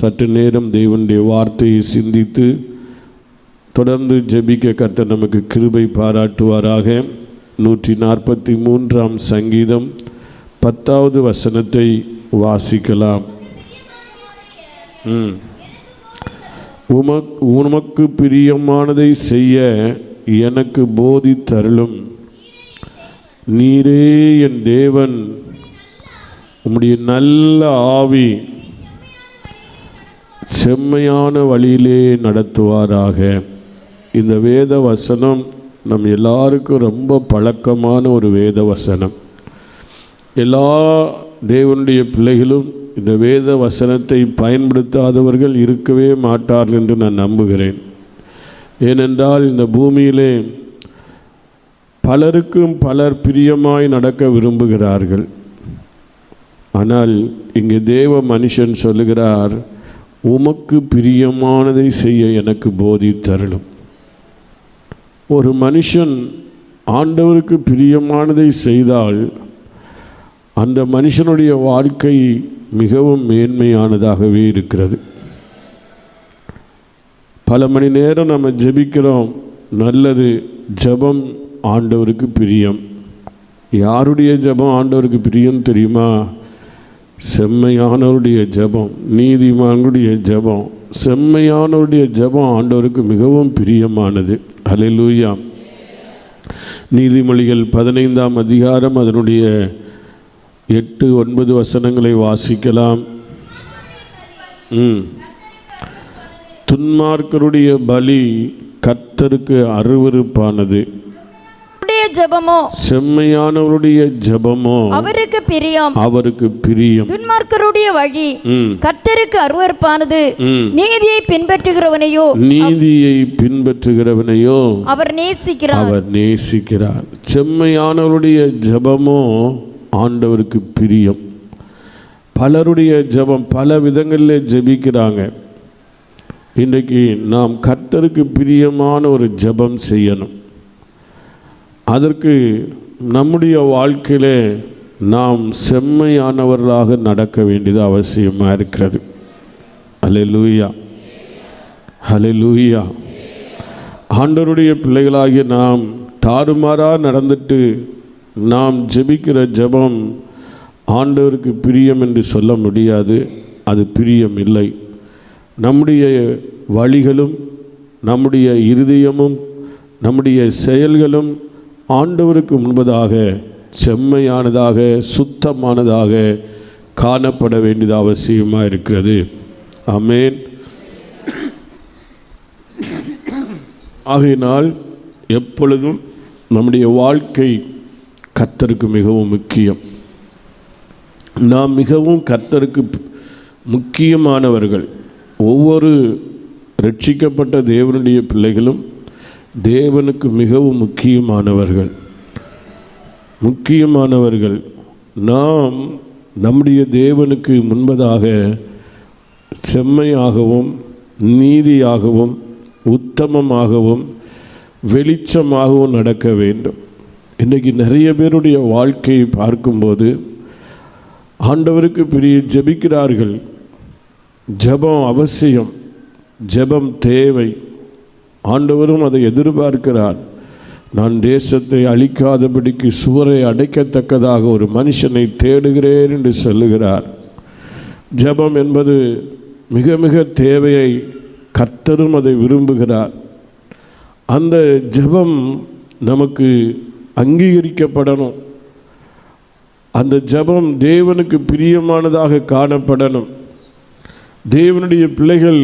சற்று நேரம் தேவனுடைய வார்த்தையை சிந்தித்து தொடர்ந்து ஜெபிக்க கர்த்தர் நமக்கு கிருபை பாராட்டுவாராக. 143ஆம் சங்கீதம் 10வது வசனத்தை வாசிக்கலாம். உமக்கு பிரியமானதை செய்ய எனக்கு போதித்தருளும். நீரே என் தேவன், உம்முடைய நல்ல ஆவி செம்மையான வழியிலே நடத்துவாராக. இந்த வேத வசனம் நம் எல்லாருக்கும் ரொம்ப பழக்கமான ஒரு வேத வசனம். எல்லா தேவனுடைய பிள்ளைகளும் இந்த வேத வசனத்தை பயன்படுத்தாதவர்கள் இருக்கவே மாட்டார்கள் என்று நான் நம்புகிறேன். ஏனென்றால் இந்த பூமியிலே பலருக்கும் பலர் பிரியமாய் நடக்க விரும்புகிறார்கள். ஆனால் இங்கே தேவ மனுஷன் சொல்லுகிறார், உமக்கு பிரியமானதை செய்ய எனக்கு போதித்தருளும். ஒரு மனுஷன் ஆண்டவருக்கு பிரியமானதை செய்தால் அந்த மனுஷனுடைய வாழ்க்கை மிகவும் மேன்மையானதாகவே இருக்கிறது. பல மணி நேரம் நம்ம ஜெபிக்கிறோம், நல்லது. ஜெபம் ஆண்டவருக்கு பிரியம். யாருடைய ஜெபம் ஆண்டவருக்கு பிரியம் தெரியுமா? செம்மையானவருடைய ஜெபம், நீதிமான்களுடைய ஜெபம், செம்மையானவருடைய ஜெபம் ஆண்டவருக்கு மிகவும் பிரியமானது. அல்லேலூயா. நீதிமொழிகள் 15ஆம் அதிகாரம் அதனுடைய 8-9 வசனங்களை வாசிக்கலாம். துன்மார்க்கருடைய பலி கர்த்தருக்கு அருவருப்பானது, ஜெபமோ செம்மையானவருடைய ஜெபமோ அவருக்கு பிரியம். அவருக்கு பிரியம். துன்மார்க்கருடைய வழி கர்த்தருக்கு அருவருப்பானது. நீதியை பின்பற்றுகிறவனையோ அவர் நேசிக்கிறார். செம்மையானவருடைய ஜெபமோ ஆண்டவருக்கு பிரியம். பலருடைய ஜெபம் பல விதங்களிலே ஜெபிக்கிறாங்க. இன்றைக்கு நாம் கர்த்தருக்கு பிரியமான ஒரு ஜெபம் செய்யணும். அதற்கு நம்முடைய வாழ்க்கையிலே நாம் செம்மையானவர்களாக நடக்க வேண்டியது அவசியமாக இருக்கிறது. அல்லேலூயா, அல்லேலூயா. ஆண்டவருடைய பிள்ளைகளாகிய நாம் தாறுமாறாக நடந்துட்டு நாம் ஜெபிக்கிற ஜெபம் ஆண்டவருக்கு பிரியம் என்று சொல்ல முடியாது. அது பிரியம் இல்லை. நம்முடைய வழிகளும் நம்முடைய இருதயமும் நம்முடைய செயல்களும் ஆண்டவருக்கு முன்பதாக செம்மையானதாக சுத்தமானதாக காணப்பட வேண்டியது அவசியமாக இருக்கிறது. ஆமென். ஆகையினால் எப்பொழுதும் நம்முடைய வாழ்க்கை கர்த்தருக்கு மிகவும் முக்கியம். நாம் மிகவும் கர்த்தருக்கு முக்கியமானவர்கள். ஒவ்வொரு ரட்சிக்கப்பட்ட தேவனுடைய பிள்ளைகளும் தேவனுக்கு மிகவும் முக்கியமானவர்கள். நாம் நம்முடைய தேவனுக்கு முன்பதாக செம்மையாகவும் நீதியாகவும் உத்தமமாகவும் வெளிச்சமாகவும் நடக்க வேண்டும். இன்றைக்கி நிறைய பேருடைய வாழ்க்கையை பார்க்கும்போது ஆண்டவருக்கு பெரிய ஜெபிக்கிறார்கள். ஜெபம் அவசியம், ஜெபம் தேவை. ஆண்டவரும் அதை எதிர்பார்க்கிறார். நான் தேசத்தை அழிக்காதபடிக்கு சுவரை அடைக்கத்தக்கதாக ஒரு மனுஷனை தேடுகிறேன் என்று சொல்லுகிறார். ஜெபம் என்பது மிக மிக தேவையை கர்த்தரும் அதை விரும்புகிறார். அந்த ஜெபம் நமக்கு அங்கீகரிக்கப்படணும். அந்த ஜெபம் தேவனுக்கு பிரியமானதாக காணப்படணும். தேவனுடைய பிள்ளைகள்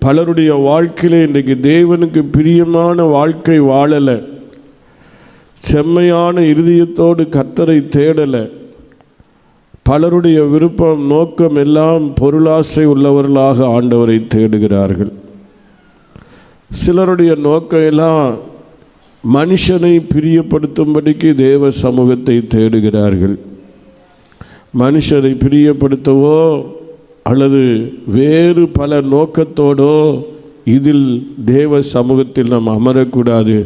பலருடைய வாழ்க்கையிலே இன்றைக்கு தேவனுக்கு பிரியமான வாழ்க்கை வாழலை. செம்மையான இருதயத்தோடு கர்த்தரை தேடலை. பலருடைய விருப்பம் நோக்கம் எல்லாம் பொருளாசை உள்ளவர்களாக ஆண்டவரை தேடுகிறார்கள். சிலருடைய நோக்கம் எல்லாம் மனுஷனை பிரியப்படுத்தும்படிக்கு தேவ சமூகத்தை தேடுகிறார்கள். மனுஷரை பிரியப்படுத்தவோ அல்லது வேறு பல நோக்கத்தோடோ இதில் தேவ சமூகத்தில் நாம் அமரக்கூடாது.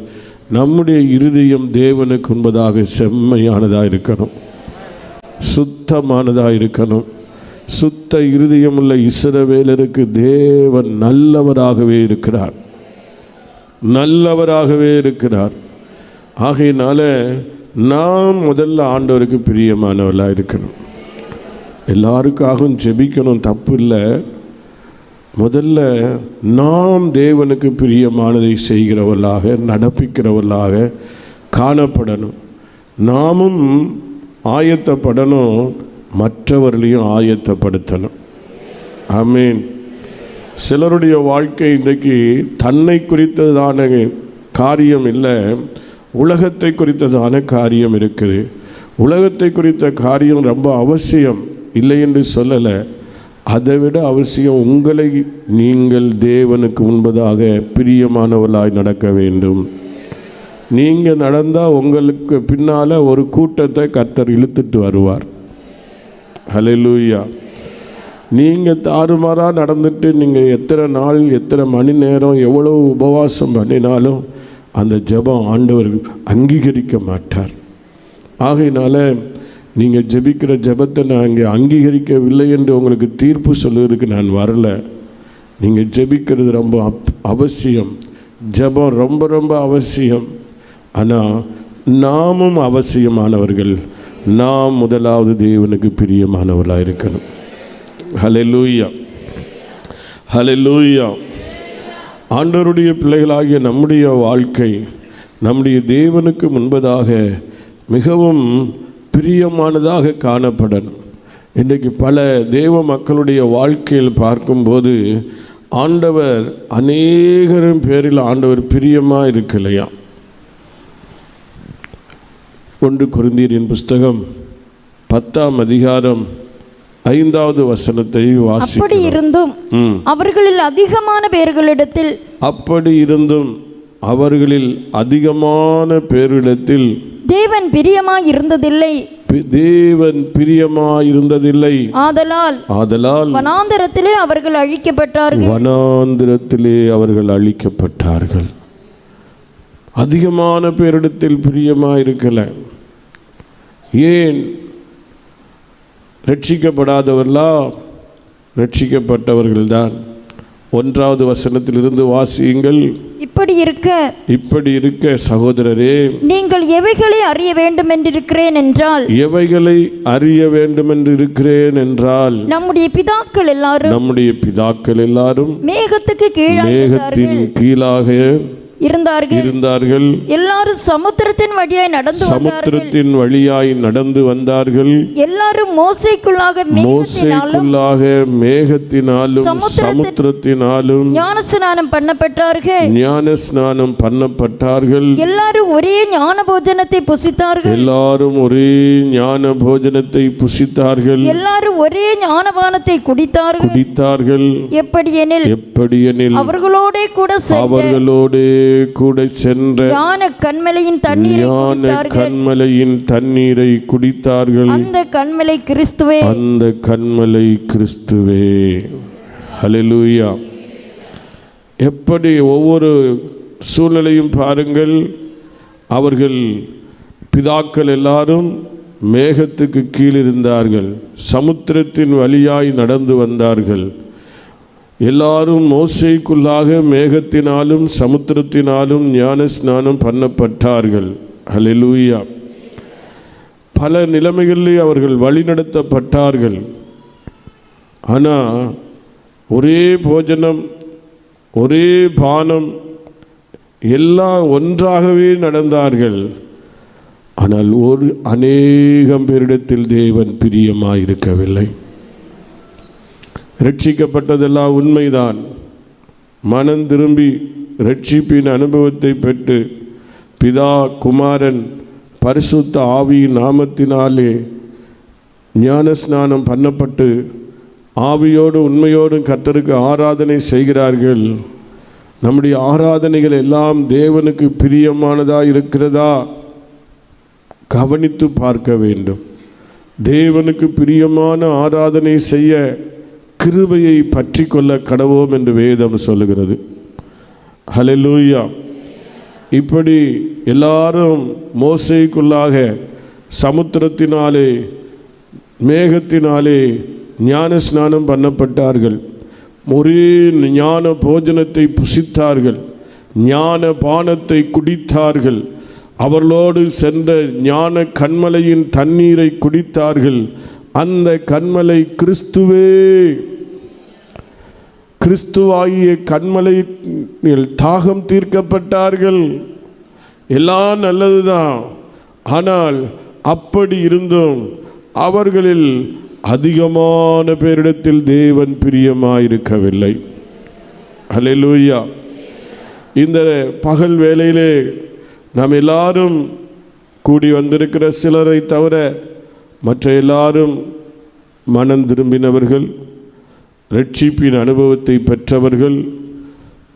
நம்முடைய இருதயம் தேவனுக்கு முன்பதாக செம்மையானதாக இருக்கணும், சுத்தமானதாக இருக்கணும். சுத்த இருதயமுள்ள இஸ்ரவேலருக்கு தேவன் நல்லவராகவே இருக்கிறார், நல்லவராகவே இருக்கிறார். ஆகையினால நாம் முதல்ல ஆண்டவருக்கு பிரியமானவர்களாக இருக்கணும். எல்லாருக்காகவும் ஜெபிக்கணும், தப்பு இல்லை. முதல்ல நாம் தேவனுக்கு பிரியமானதை செய்கிறவர்களாக நடப்பிக்கிறவர்களாக காணப்படணும். நாமும் ஆயத்தப்படணும், மற்றவர்களையும் ஆயத்தப்படுத்தணும். ஆமீன். சிலருடைய வாழ்க்கை இன்றைக்கு தன்னை குறித்ததான காரியம் இல்லை, உலகத்தை குறித்ததான காரியம் இருக்குது. உலகத்தை குறித்த காரியம் ரொம்ப அவசியம், இல்லை என்று சொல்லலை. அதை விட அவசியம் உங்களை நீங்கள் தேவனுக்கு முன்பதாக பிரியமானவர்களாய் நடக்க வேண்டும். நீங்கள் நடந்தால் உங்களுக்கு பின்னால் ஒரு கூட்டத்தை கர்த்தர் இழுத்துட்டு வருவார். ஹல்லேலூயா. நீங்கள் தாறுமாறாக நடந்துட்டு நீங்கள் எத்தனை நாள் எத்தனை மணி நேரம் எவ்வளோ உபவாசம் பண்ணினாலும் அந்த ஜெபம் ஆண்டவர் அங்கீகரிக்க மாட்டார். ஆகையினால நீங்கள் ஜெபிக்கிற ஜெபத்தை நான் இங்கே அங்கீகரிக்கவில்லை என்று உங்களுக்கு தீர்ப்பு சொல்லுவதற்கு நான் வரல. நீங்கள் ஜெபிக்கிறது ரொம்ப அவசியம், ஜெபம் ரொம்ப ரொம்ப அவசியம். ஆனால் நாமும் அவசியமானவர்கள். நாம் முதலாவது தேவனுக்கு பிரியமானவர்களாக இருக்கணும். ஹல்லேலூயா, ஹல்லேலூயா. ஆண்டவருடைய பிள்ளைகளாகிய நம்முடைய வாழ்க்கை நம்முடைய தேவனுக்கு முன்பதாக மிகவும் பிரியமானதாக காணப்படணும். இன்றைக்கு பல தேவ மக்களுடைய வாழ்க்கையில் பார்க்கும்போது ஆண்டவர் அநேகரும் பேரில் ஆண்டவர் பிரியமாக இருக்கலையா. 1 கொரிந்தியரின் புஸ்தகம் 10ஆம் அதிகாரம் 5வது வசனத்தை வாசிக்கிறோம். அப்படி இருந்தும் அவர்களில் அதிகமான பேர்களிடத்தில் தேவன் பிரியமாயிருந்ததில்லை. ஆதலால் வனாந்தரத்திலே அவர்கள் அழிக்கப்பட்டார்கள். அதிகமான பேரிடத்தில் பிரியமாயிருக்கல. ஏன்? ரட்சிக்கப்படாதவர்களா? ரட்சிக்கப்பட்டவர்கள்தான். 1வது வசனத்திலிருந்து வாசியுங்கள். இப்படி இருக்க சகோதரரே, நீங்கள் எவைகளை அறிய வேண்டும் என்றிருக்கிறேன் என்றால் நம்முடைய பிதாக்கள் எல்லாரும் மேகத்தின் கீழாக இருந்தார்கள். எல்லாரும் சமுத்திரத்தின் வழியாய் நடந்து வந்தார்கள். எல்லாரும் மோசேக்குள்ளாக மேகத்தினாலும் சமுத்திரத்தினாலும் ஞானஸ்நானம் பண்ணப்பட்டார்கள். எல்லாரும் ஒரே ஞான போஜனத்தை புசித்தார்கள். எல்லாரும் ஒரே ஞானபானத்தை குடித்தார்கள். எப்படியெனில் அவர்களோடே கூட சென்ற ஞான கன்மலையின் தண்ணீரை குடித்தார்கள். அந்த கன்மலை கிறிஸ்துவே. ஹல்லேலூயா. எப்படி ஒவ்வொரு சூழ்நிலையும் பாருங்கள். அவர்கள் பிதாக்கள் எல்லாரும் மேகத்துக்கு கீழ் இருந்தார்கள், சமுத்திரத்தின் வழியாய் நடந்து வந்தார்கள். எல்லாரும் மோசேக்குள்ளாக மேகத்தினாலும் சமுத்திரத்தினாலும் ஞான ஸ்நானம் பண்ணப்பட்டார்கள். ஹல்லேலூயா. பல நிலைமைகளிலே அவர்கள் வழிநடத்தப்பட்டார்கள். ஆனால் ஒரே போஜனம், ஒரே பானம், எல்லாம் ஒன்றாகவே நடந்தார்கள். ஆனால் அநேகம் பேரிடத்தில் தேவன் பிரியமாயிருக்கவில்லை. ரட்சிக்கப்பட்டதெல்லாம் உண்மைதான். மனம் திரும்பி ரட்சிப்பின் அனுபவத்தை பெற்று பிதா, குமாரன், பரிசுத்த ஆவியின் நாமத்தினாலே ஞானஸ்நானம் பண்ணப்பட்டு ஆவியோடு உண்மையோடு கர்த்தருக்கு ஆராதனை செய்கிறார்கள். நம்முடைய ஆராதனைகள் எல்லாம் தேவனுக்கு பிரியமானதாக இருக்கிறதா? கவனித்து பார்க்க வேண்டும். தேவனுக்கு பிரியமான ஆராதனை செய்ய கிருபையை பற்றி கொள்ள கடவோம் என்று வேதம் சொல்லுகிறது. ஹல்லேலூயா. இப்படி எல்லாரும் மோசேக்குள்ளாக சமுத்திரத்தினாலே மேகத்தினாலே ஞான ஸ்நானம் பண்ணப்பட்டார்கள். ஒரே ஞான போஜனத்தை புசித்தார்கள், ஞான பானத்தை குடித்தார்கள். அவர்களோடு சென்ற ஞான கன்மலையின் தண்ணீரை குடித்தார்கள். அந்த கன்மலை கிறிஸ்துவே. கிறிஸ்துவாகிய கன்மலையில் தாகம் தீர்க்கப்பட்டார்கள். எல்லாம் நல்லதுதான். ஆனால் அப்படி இருந்தும் அவர்களில் அதிகமான பேரிடத்தில் தேவன் பிரியமாயிருக்கவில்லை. அல்லேலூயா. இந்த பகல் வேளையிலே நாம் எல்லாரும் கூடி வந்திருக்கிற சிலரை தவிர மற்ற எல்லாரும் மனம் திரும்பினவர்கள், ரட்சிப்பின் அனுபவத்தை பெற்றவர்கள்,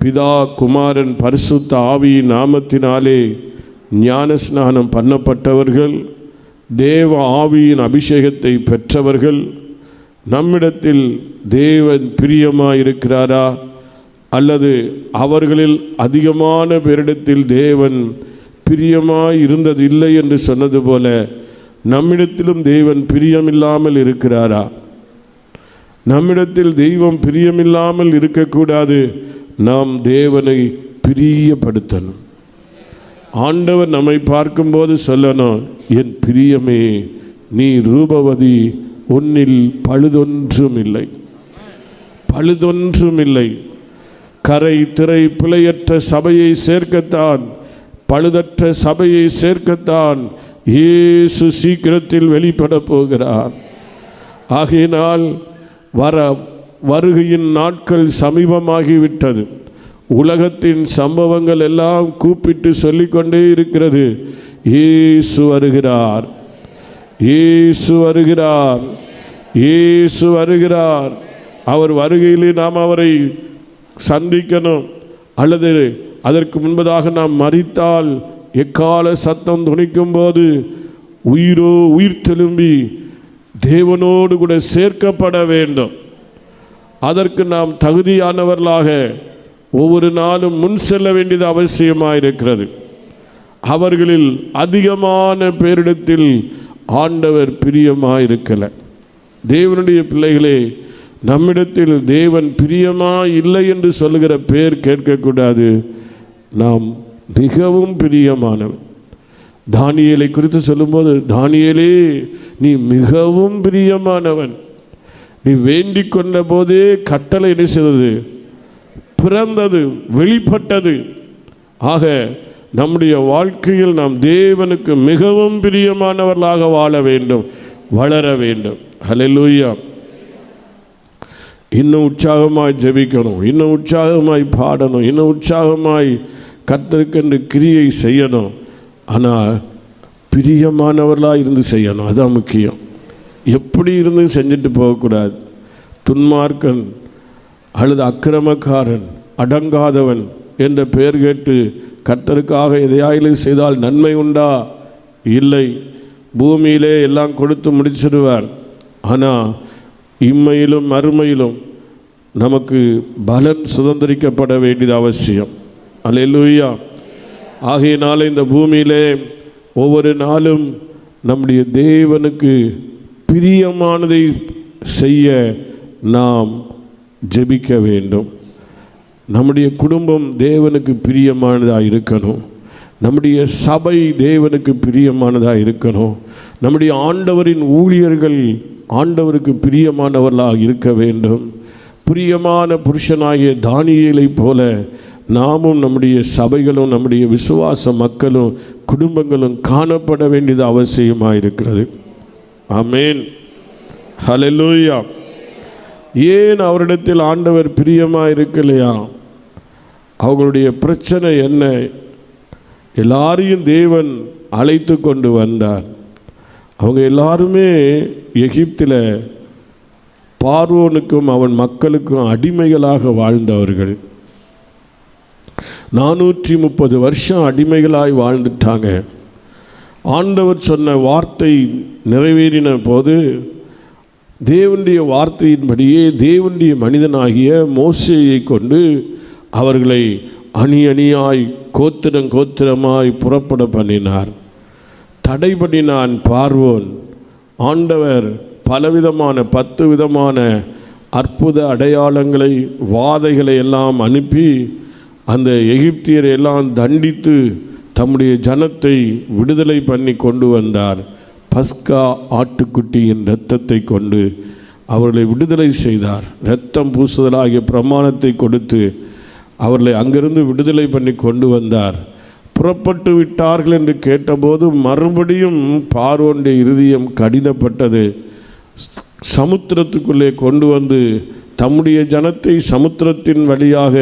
பிதா குமாரன் பரிசுத்த ஆவியின் நாமத்தினாலே ஞான ஸ்நானம் பண்ணப்பட்டவர்கள், தேவ ஆவியின் அபிஷேகத்தை பெற்றவர்கள். நம்மிடத்தில் தேவன் பிரியமாயிருக்கிறாரா அல்லது அவர்களில் அதிகமான பேரிடத்தில் தேவன் பிரியமாய் இருந்ததில்லை என்று சொன்னது போல நம்மிடத்திலும் தேவன் பிரியமில்லாமல் இருக்கிறாரா? நம்மிடத்தில் தெய்வம் பிரியமில்லாமல் இருக்கக்கூடாது. நாம் தேவனை பிரியப்படுத்தணும். ஆண்டவர் நம்மை பார்க்கும்போது சொல்லணும், என் பிரியமே நீ ரூபவதி, உன்னில் பழுதொன்றும் இல்லை, பழுதொன்றும் இல்லை. கரை திரை பிழையற்ற சபையை சேர்க்கத்தான், பழுதற்ற சபையை சேர்க்கத்தான் இயேசு சீக்கிரத்தில் வெளிப்பட போகிறார். ஆகையினால் வருகையின் நாட்கள் சமீபமாகிவிட்டது. உலகத்தின் சம்பவங்கள் எல்லாம் கூப்பிட்டு சொல்லிக்கொண்டே இருக்கிறது, இயேசு வருகிறார், இயேசு வருகிறார், இயேசு வருகிறார். அவர் வருகையிலே நாம் அவரை சந்திக்கணும். அல்லது அதற்கு முன்பதாக நாம் மரித்தால் எக்கால சத்தம் துணிக்கும் போது உயிர் தெலும்பி தேவனோடு கூட சேர்க்கப்பட வேண்டும். அதற்கு நாம் தகுதியானவர்களாக ஒவ்வொரு நாளும் முன் செல்ல வேண்டியது அவசியமாயிருக்கிறது. அவர்களில் அதிகமான பேரிடத்தில் ஆண்டவர் பிரியமாயிருக்கலை. தேவனுடைய பிள்ளைகளே, நம்மிடத்தில் தேவன் பிரியமாய் இல்லை என்று சொல்லுகிற பேர் கேட்கக்கூடாது. நாம் மிகவும் பிரியமானவன். தானியேலை குறித்து சொல்லும்போது, தானியேலே நீ மிகவும் பிரியமானவன், நீ வேண்டிக் கொண்ட போதே கட்டளை என்ன செய்தது? பிறந்தது, வெளிப்பட்டது. ஆக நம்முடைய வாழ்க்கையில் நாம் தேவனுக்கு மிகவும் பிரியமானவர்களாக வாழ வேண்டும், வளர வேண்டும். ஹல்லேலூயா. இன்னும் உற்சாகமாய் ஜெபிக்கணும், இன்னும் உற்சாகமாய் பாடணும், இன்னும் உற்சாகமாய் கர்த்தருக்கென்று கிரியை செய்யணும். ஆனால் பிரியமானவர்களாக இருந்து செய்யணும், அதுதான் முக்கியம். எப்படி இருந்து செஞ்சுட்டு போகக்கூடாது. துன்மார்க்கன் அல்லது அக்கிரமக்காரன், அடங்காதவன் என்ற பெயர் கேட்டு கர்த்தருக்காக எதையாயிலும் செய்தால் நன்மை உண்டா? இல்லை. பூமியிலே எல்லாம் கொடுத்து முடிச்சிடுவார். ஆனால் இம்மையிலும் மறுமையிலும் நமக்கு பலன் சுதந்திரிக்கப்பட வேண்டியது அவசியம். அல்லேலூயா. ஆகையினால இந்த பூமியிலே ஒவ்வொரு நாளும் நம்முடைய தேவனுக்கு பிரியமானதை செய்ய நாம் ஜெபிக்க வேண்டும். நம்முடைய குடும்பம் தேவனுக்கு பிரியமானதாக இருக்கணும். நம்முடைய சபை தேவனுக்கு பிரியமானதாக இருக்கணும். நம்முடைய ஆண்டவரின் ஊழியர்கள் ஆண்டவருக்கு பிரியமானவர்களாக இருக்க வேண்டும். பிரியமான புருஷனாகிய தானியேலை போல நாமும் நம்முடைய சபைகளும் நம்முடைய விசுவாச மக்களும் குடும்பங்களும் காணப்பட வேண்டியது அவசியமாக இருக்கிறது. ஆமென். ஹல்லேலூயா. ஏன் அவரிடத்தில் ஆண்டவர் பிரியமாக இருக்கலையா? அவங்களுடைய பிரச்சனை என்ன? எல்லாரையும் தேவன் அழைத்து கொண்டு வந்தார். அவங்க எல்லாருமே எகிப்தில் பார்வோனுக்கும் அவன் மக்களுக்கும் அடிமைகளாக வாழ்ந்தவர்கள். 430 வருஷம் அடிமைகளாய் வாழ்ந்துட்டாங்க. ஆண்டவர் சொன்ன வார்த்தை நிறைவேறின போது தேவனுடைய வார்த்தையின்படியே தேவனுடைய மனிதனாகிய மோசேயை கொண்டு அவர்களை அணி அணியாய் கோத்திரம் கோத்திரமாய் புறப்பட பண்ணினார். தடை பண்ணினான் பார்வோன். ஆண்டவர் பலவிதமான 10 விதமான அற்புத அடையாளங்களை வாதைகளை எல்லாம் அனுப்பி அந்த எகிப்தியரை எல்லாம் தண்டித்து தம்முடைய ஜனத்தை விடுதலை பண்ணி கொண்டு வந்தார். பஸ்கா ஆட்டுக்குட்டியின் இரத்தத்தை கொண்டு அவர்களை விடுதலை செய்தார். இரத்தம் பூசுதலாகிய பிரமாணத்தை கொடுத்து அவர்களை அங்கிருந்து விடுதலை பண்ணி கொண்டு வந்தார். புறப்பட்டு விட்டார்கள் என்று கேட்டபோது மறுபடியும் பார்வோனுடைய இருதயம் கடினப்பட்டது. சமுத்திரத்துக்குள்ளே கொண்டு வந்து தம்முடைய ஜனத்தை சமுத்திரத்தின் வழியாக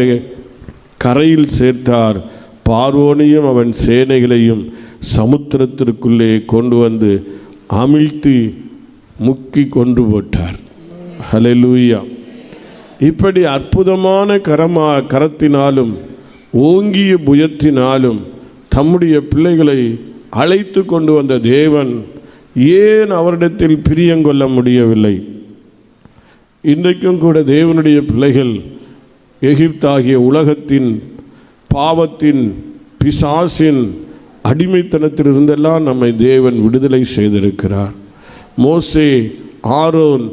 கரையில் சேர்த்தார். பார்வோனையும் அவன் சேனைகளையும் சமுத்திரத்திற்குள்ளே கொண்டு வந்து அமிழ்த்தி முக்கி கொண்டு போட்டார். ஹல்லேலூயா. இப்படி அற்புதமான கரத்தினாலும் ஓங்கிய புயத்தினாலும் தம்முடைய பிள்ளைகளை அழைத்து கொண்டு வந்த தேவன் ஏன் அவரிடத்தில் பிரியங்கொள்ள முடியவில்லை? இன்றைக்கும் கூட தேவனுடைய பிள்ளைகள் எகிப்தாகிய உலகத்தின் பாவத்தின் பிசாசின் அடிமைத்தனத்திலிருந்தெல்லாம் நம்மை தேவன் விடுதலை செய்திருக்கிறார். மோசே, ஆரோன்,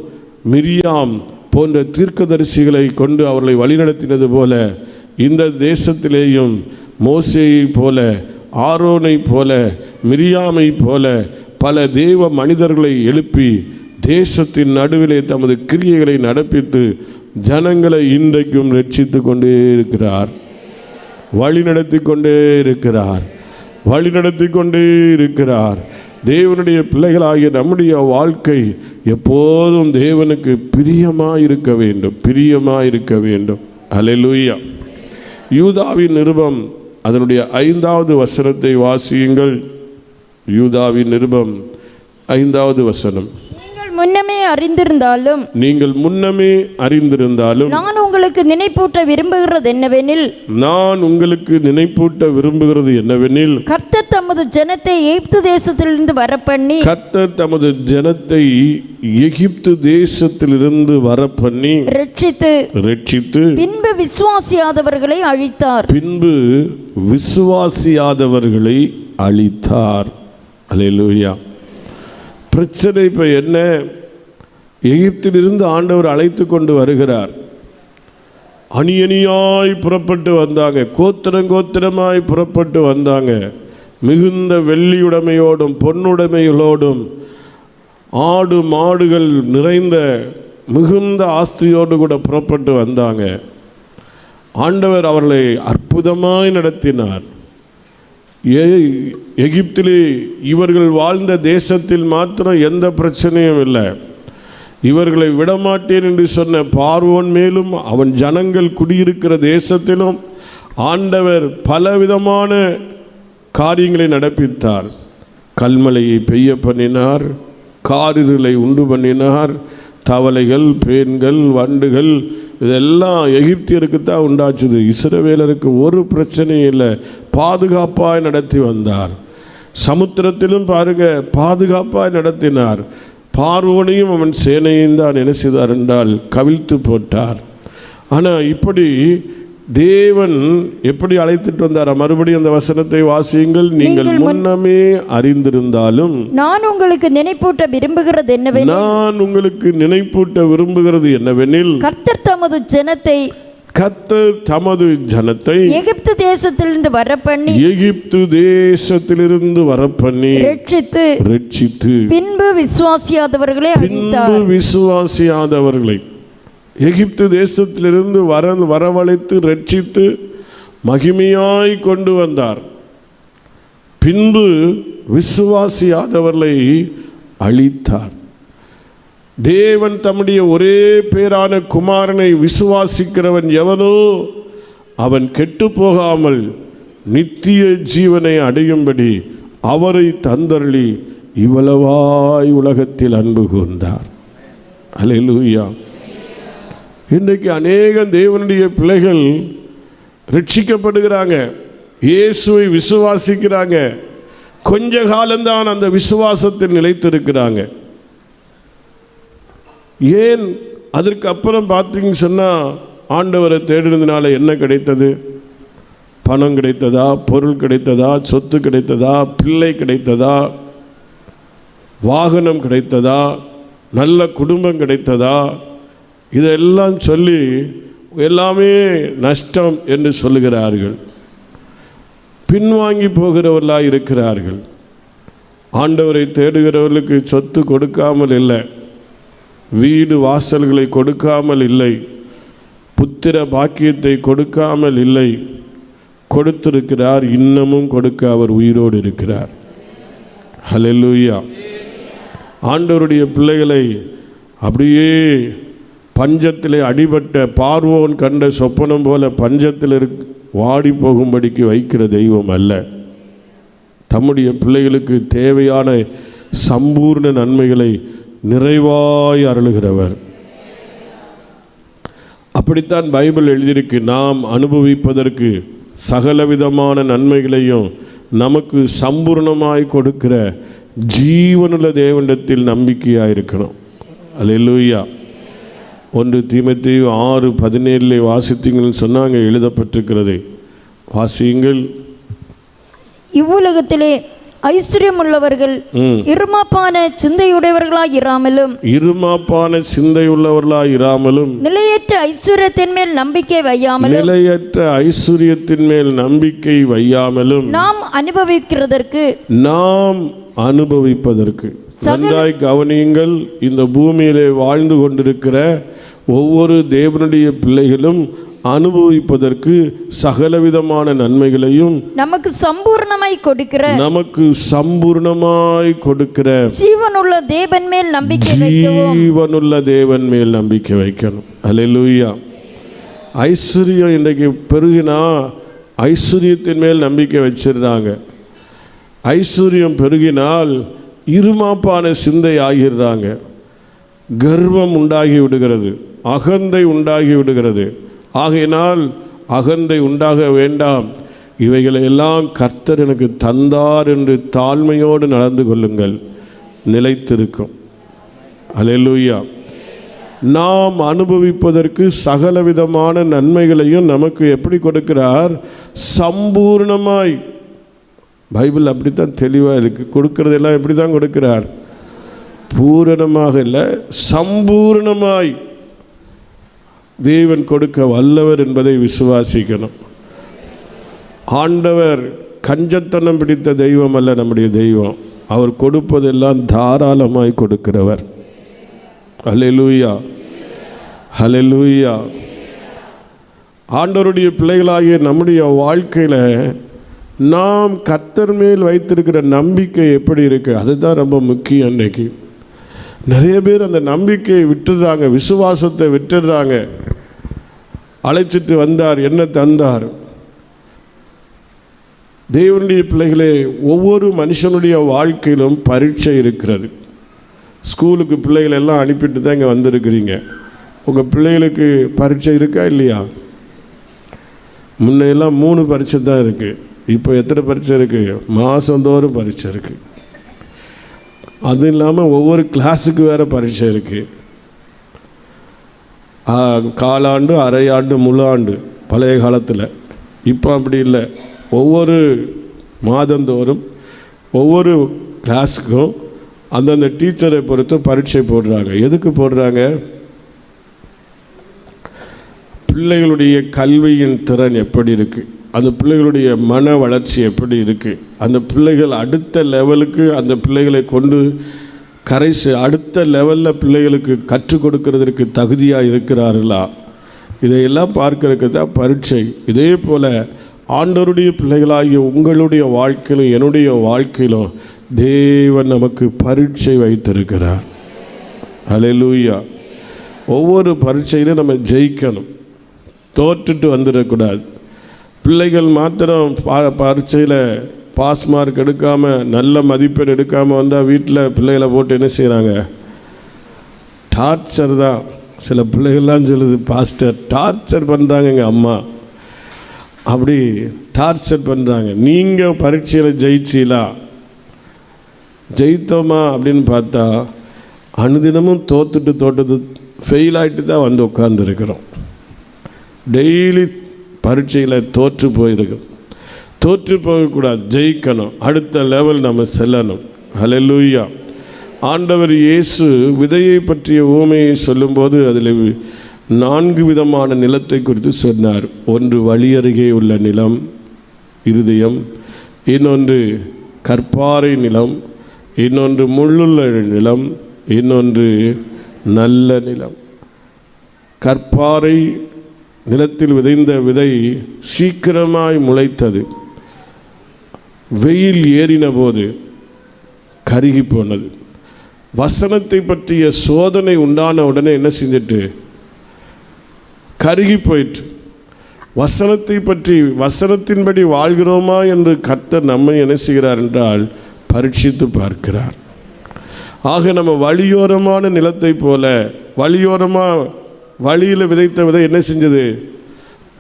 மிரியாம் போன்ற தீர்க்கதரிசிகளை கொண்டு அவர்களை வழிநடத்தினது போல இந்த தேசத்திலேயும் மோசேயை போல, ஆரோனை போல, மிரியாமை போல பல தேவ மனிதர்களை எழுப்பி தேசத்தின் நடுவிலே தமது கிரியைகளை நடப்பித்து ஜனங்களை இன்றைக்கும் ரட்சித்து கொண்டே இருக்கிறார். வழிநடத்தி கொண்டே இருக்கிறார். வழிநடத்தி கொண்டே இருக்கிறார். தேவனுடைய பிள்ளைகளாகிய நம்முடைய வாழ்க்கை எப்போதும் தேவனுக்கு பிரியமாக இருக்க வேண்டும், பிரியமாக இருக்க வேண்டும். ஹல்லேலூயா. யூதாவின் நிருபம் அதனுடைய 5வது வசனத்தை வாசியுங்கள். யூதாவின் நிருபம் 5வது வசனம். நீங்கள் முன்னமே அறிந்திருந்தாலும் நான் உங்களுக்கு நினைப்பூட்ட விரும்புகிறது என்னவெனில் கர்த்தர் தமது ஜனத்தை எகிப்து தேசத்திலிருந்து வரப்பண்ணி ரட்சித்து பின்பு விசுவாசியாதவர்களை அழித்தார். அல்லேலூயா. பிரச்சனை இப்போ என்ன? எகிப்திலிருந்து ஆண்டவர் அழைத்து கொண்டு வருகிறார். அணியணியாய் புறப்பட்டு வந்தாங்க, கோத்திரமாய் புறப்பட்டு வந்தாங்க. மிகுந்த வெள்ளியுடைமையோடும் பொன்னுடைமைகளோடும் ஆடு மாடுகள் நிறைந்த மிகுந்த ஆஸ்தியோடு கூட புறப்பட்டு வந்தாங்க. ஆண்டவர் அவர்களை அற்புதமாய் நடத்தினார். எகிப்திலே இவர்கள் வாழ்ந்த தேசத்தில் மாத்திரம் எந்த பிரச்சனையும் இல்லை. இவர்களை விடமாட்டேன் என்று சொன்ன பார்வோன் மேலும் அவன் ஜனங்கள் குடியிருக்கிற தேசத்திலும் ஆண்டவர் பலவிதமான காரியங்களை நடப்பித்தார். கல்மலையை பெய்ய பண்ணினார், காரிருளை உண்டு பண்ணினார், தவளைகள், பேன்கள், வண்டுகள் இதெல்லாம் எகிப்தியருக்கு தான் உண்டாச்சுது. இஸ்ரவேலருக்கு ஒரு பிரச்சனையும் இல்லை, பாதுகாப்பாய் நடத்தி வந்தார். சமுத்திரத்திலும் பாருங்க பாதுகாப்பாய் நடத்தினார். பார்வோனையும் அவன் சேனையும் தான் என்ன செய்தார் என்றால் கவிழ்த்து போட்டார். ஆனால் இப்படி தேவன் எப்படி அழைத்துட்டு வந்தார்? மறுபடியும் அந்த வசனத்தை வாசியுங்கள். நீங்கள் முன்னமே அறிந்திருந்தாலும் நான் உங்களுக்கு நினைப்பூட்ட விரும்புகிறது என்னவெனில் கர்த்தர் தமது ஜனத்தை எகிப்து தேசத்திலிருந்து வரப்பண்ணி ரட்சித்து பின்பு விசுவாசியாதவர்களை எகிப்து தேசத்திலிருந்து வரவழைத்து ரட்சித்து மகிமையாய் கொண்டு வந்தார். பின்பு விசுவாசியாதவர்களை அழித்தார். தேவன் தம்முடைய ஒரே பேரான குமாரனை விசுவாசிக்கிறவன் எவனோ அவன் கெட்டு போகாமல் நித்திய ஜீவனை அடையும்படி அவரை தந்தருளி இவ்வளவாய் உலகத்தில் அன்பு கூர்ந்தார். அல்லேலூயா. இன்றைக்கு அநேக தேவனுடைய பிள்ளைகள் ரட்சிக்கப்படுகிறாங்க, இயேசுவை விசுவாசிக்கிறாங்க. கொஞ்ச காலம்தான் அந்த விசுவாசத்தில் நிலைத்திருக்கிறாங்க. ஏன் அதற்கு அப்புறம் பார்த்தீங்கன்னு சொன்னால் ஆண்டவரை தேடினதுனால என்ன கிடைத்தது? பணம் கிடைத்ததா, பொருள் கிடைத்ததா, சொத்து கிடைத்ததா, பிள்ளை கிடைத்ததா, வாகனம் கிடைத்ததா, நல்ல குடும்பம் கிடைத்ததா, இதெல்லாம் சொல்லி எல்லாமே நஷ்டம் என்று சொல்லுகிறார்கள். பின்வாங்கி போகிறவர்களாக இருக்கிறார்கள். ஆண்டவரை தேடுகிறவர்களுக்கு சொத்து கொடுக்காமல் இல்லை, வீடு வாசல்களை கொடுக்காமல் இல்லை, புத்திர பாக்கியத்தை கொடுக்காமல் இல்லை. கொடுத்திருக்கிறார், இன்னமும் கொடுக்க அவர் உயிரோடு இருக்கிறார். ஹல்லேலூயா. ஆண்டவருடைய பிள்ளைகளை அப்படியே பஞ்சத்திலே அடிபட்ட பார்வோன் கண்ட சொப்பனம் போல பஞ்சத்தில் வாடி போகும்படிக்கு வைக்கிற தெய்வம் அல்ல. தம்முடைய பிள்ளைகளுக்கு தேவையான சம்பூர்ண நன்மைகளை நிறைவாய் அருளுகிறவர். அப்படித்தான் பைபிள் எழுதியிருக்கு. நாம் அனுபவிப்பதற்கு சகலவிதமான நன்மைகளையும் நமக்கு சம்பூர்ணமாய் கொடுக்கிற ஜீவனுள்ள தேவனிடத்தில் நம்பிக்கையாக இருக்கணும். அல்லேலூயா. 1 தீமோத்தேயு 6:17 வாசித்தீங்கன்னு சொன்னாங்க, எழுதப்பட்டிருக்கிறது. வாசியுங்கள். இவ்வுலகத்திலே ஐஸ்வர்யம் உள்ளவர்கள் இருமாப்பான சிந்தையுடையவர்களாய் இராமலும் நிலையற்ற ஐஸ்வர்யத்தின் மேல் நம்பிக்கை வையாமலும் நாம் அனுபவிப்பதற்கு நன்றாய் கவனியுங்கள். இந்த பூமியிலே வாழ்ந்து கொண்டிருக்கிற ஒவ்வொரு தேவனுடைய பிள்ளைகளும் அனுபவிப்பதற்கு சகலவிதமான நன்மைகளையும் நமக்கு சம்பூர்ணமாய் கொடுக்கிற ஜீவனுள்ள தேவன் மேல் நம்பிக்கை வைக்கணும். அல்லேலூயா. ஐஸ்வர்யம் இன்றைக்கு பெருகினா ஐஸ்வர்யத்தின் மேல் நம்பிக்கை வச்சிருந்தாங்க. ஐஸ்வர்யம் பெருகினால் இருமாப்பான சிந்தை ஆகிறாங்க. கர்வம் உண்டாகி விடுகிறது, அகந்தை உண்டாகி விடுகிறது. ஆகையினால் அகந்தை உண்டாக வேண்டாம். இவைகளை எல்லாம் கர்த்தர் எனக்கு தந்தார் என்று தாழ்மையோடு நடந்து கொள்ளுங்கள், நிலைத்திருக்கும். அல்லேலூயா. நாம் அனுபவிப்பதற்கு சகலவிதமான நன்மைகளையும் நமக்கு எப்படி கொடுக்கிறார்? சம்பூர்ணமாய். பைபிள் அப்படித்தான் தெளிவாக இருக்கு. கொடுக்கறதெல்லாம் எப்படி தான் கொடுக்கிறார்? பூரணமாக இல்லை, சம்பூர்ணமாய் தேவன் கொடுக்க வல்லவர் என்பதை விசுவாசிக்கணும். ஆண்டவர் கஞ்சத்தனம் பிடித்த தெய்வம் அல்ல நம்முடைய தெய்வம். அவர் கொடுப்பதெல்லாம் தாராளமாய் கொடுக்கிறவர். அல்லேலூயா, அல்லேலூயா. ஆண்டவருடைய பிள்ளைகளாகிய நம்முடைய வாழ்க்கையில் நாம் கர்த்தர் மேல் வைத்திருக்கிற நம்பிக்கை எப்படி இருக்கு? அதுதான் ரொம்ப முக்கியம். அன்னைக்கு நிறைய பேர் அந்த நம்பிக்கையை விட்டுடுறாங்க, விசுவாசத்தை விட்டுடுறாங்க. அழைச்சிட்டு வந்தார், என்ன தந்தார்? தேவனுடைய பிள்ளைகளே, ஒவ்வொரு மனுஷனுடைய வாழ்க்கையிலும் பரீட்சை இருக்கிறது. ஸ்கூலுக்கு பிள்ளைகளை எல்லாம் அனுப்பிட்டு தான் இங்கே வந்திருக்கிறீங்க. உங்கள் பிள்ளைகளுக்கு பரீட்சை இருக்கா இல்லையா? முன்னையெல்லாம் 3 பரீட்சை தான் இருக்குது. இப்போ எத்தனை பரீட்சை இருக்குது? மாதந்தோறும் பரீட்சை இருக்குது. அது இல்லாமல் ஒவ்வொரு கிளாஸுக்கு வேறு பரீட்சை இருக்குது. காலாண்டு, அரையாண்டு, முழு ஆண்டு பழைய காலத்தில். இப்போ அப்படி இல்லை. ஒவ்வொரு மாதந்தோறும் ஒவ்வொரு கிளாஸுக்கும் அந்தந்த டீச்சரை பொறுத்து பரீட்சை போடுறாங்க. எதுக்கு போடுறாங்க? பிள்ளைகளுடைய கல்வியின் திறன் எப்படி இருக்குது, அந்த பிள்ளைகளுடைய மன வளர்ச்சி எப்படி இருக்குது, அந்த பிள்ளைகள் அடுத்த லெவலுக்கு அந்த பிள்ளைகளை கொண்டு அடுத்த லெவலில் பிள்ளைகளுக்கு கற்றுக் கொடுக்கறதற்கு தகுதியாக இருக்கிறார்களா, இதையெல்லாம் பார்க்கறதுக்கு தான் பரீட்சை. இதே போல் ஆண்டவருடைய பிள்ளைகளாகிய உங்களுடைய வாழ்க்கையிலும் என்னுடைய வாழ்க்கையிலும் தேவன் நமக்கு பரீட்சை வைத்திருக்கிறார். அல்லேலூயா. ஒவ்வொரு பரீட்சையிலும் நம்ம ஜெயிக்கணும், தோற்றுட்டு வந்துடக்கூடாது. பிள்ளைகள் மாத்திரம் பரீட்சையில் பாஸ் மார்க் எடுக்காமல், நல்ல மதிப்பெண் எடுக்காமல் வந்தால் வீட்டில் பிள்ளைகளை போட்டு என்ன செய்கிறாங்க? டார்ச்சர் தான். சில பிள்ளைகள்லாம் சொல்லுது, பாஸ்டர் டார்ச்சர் பண்ணுறாங்க எங்கள் அம்மா, அப்படி டார்ச்சர் பண்ணுறாங்க. நீங்கள் பரீட்சையில் ஜெயிச்சீங்களா? ஜெயித்தோமா அப்படின்னு பார்த்தா அனுதினமும் தோற்றுட்டு ஃபெயில் ஆகிட்டு தான் வந்து உட்கார்ந்துருக்கிறோம். டெய்லி பரீட்சையில் தோற்று போயிருக்கோம். தோற்று போகக்கூடாது, ஜெயிக்கணும், அடுத்த லெவல் நம்ம செல்லணும். அல்லேலூயா. ஆண்டவர் இயேசு விதையை பற்றிய உவமையை சொல்லும்போது அதில் 4 விதமான நிலத்தை குறித்து சொன்னார். ஒன்று வழி அருகே உள்ள நிலம், இருதயம். இன்னொன்று கற்பாறை நிலம். இன்னொன்று முள்ளுள்ள நிலம். இன்னொன்று நல்ல நிலம். கற்பாறை நிலத்தில் விதைந்த விதை சீக்கிரமாய் முளைத்தது. வெயில் ஏறின போது கருகி போனது. வசனத்தை பற்றிய சோதனை உண்டான உடனே என்ன செஞ்சிட்டு கருகி போயிற்று. வசனத்தை பற்றி வசனத்தின்படி வாழ்கிறோமா என்று கர்த்தர் நம்மை என்ன செய்கிறார் என்றால் பரீட்சித்து பார்க்கிறார். ஆக நம்ம வழியோரமான நிலத்தை போல வழியில் விதைத்த விதை என்ன செஞ்சது?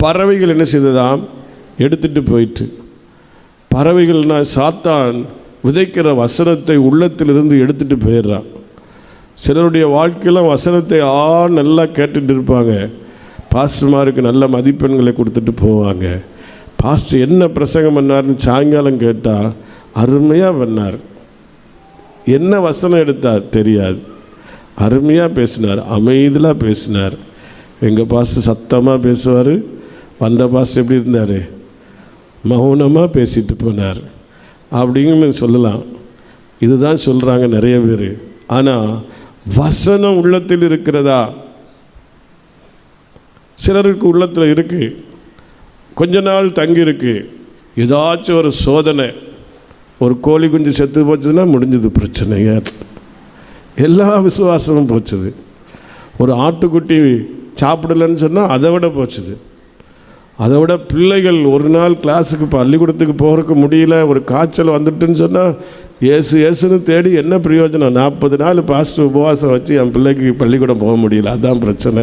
பறவைகள் என்ன செய்ததாம்? எடுத்துட்டு போயிட்டு. பறவைகள்னா சாத்தான் விதைக்கிற வசனத்தை உள்ளத்திலிருந்து எடுத்துட்டு போயிடுறான். சிலருடைய வாழ்க்கையில் வசனத்தை நல்லா கேட்டுட்டு இருப்பாங்க. பாஸ்டர்மாருக்கு நல்ல மதிப்பெண்களை கொடுத்துட்டு போவாங்க. பாஸ்டர் என்ன பிரசங்கம் பண்ணார்னு சாயங்காலம் கேட்டால் அருமையாக பண்ணார். என்ன வசனம் எடுத்தார் தெரியாது. அருமையாக பேசினார், அமைதியாக பேசினார். எங்கள் பாஸ்டர் சத்தமாக பேசுவார். வந்த பாஸ்டர் எப்படி இருந்தார்? மௌனமாக பேசிட்டு போனார் அப்படிங்கன்னு சொல்லலாம். இதுதான் சொல்கிறாங்க நிறைய பேர். ஆனால் வசனம் உள்ளத்தில் இருக்கிறதா? சிலருக்கு உள்ளத்தில் இருக்குது, கொஞ்ச நாள் தங்கி இருக்கு. ஏதாச்சும் ஒரு சோதனை, ஒரு கோழி குஞ்சு செத்து போச்சுன்னா முடிஞ்சது பிரச்சனைங்க. எல்லா விசுவாசமும் போச்சுது. ஒரு ஆட்டுக்குட்டி சாப்பிடலன்னு சொன்னால் அதை விட போச்சுது. அதை விட பிள்ளைகள் ஒரு நாள் கிளாஸுக்கு பள்ளிக்கூடத்துக்கு போகிறதுக்கு முடியல, ஒரு காய்ச்சல் வந்துட்டுன்னு சொன்னால் ஏசுன்னு தேடி என்ன பிரயோஜனம்? 40 நாள் பாஸ்டர் உபவாசம் வச்சு என் பிள்ளைக்கு பள்ளிக்கூடம் போக முடியல, அதுதான் பிரச்சனை.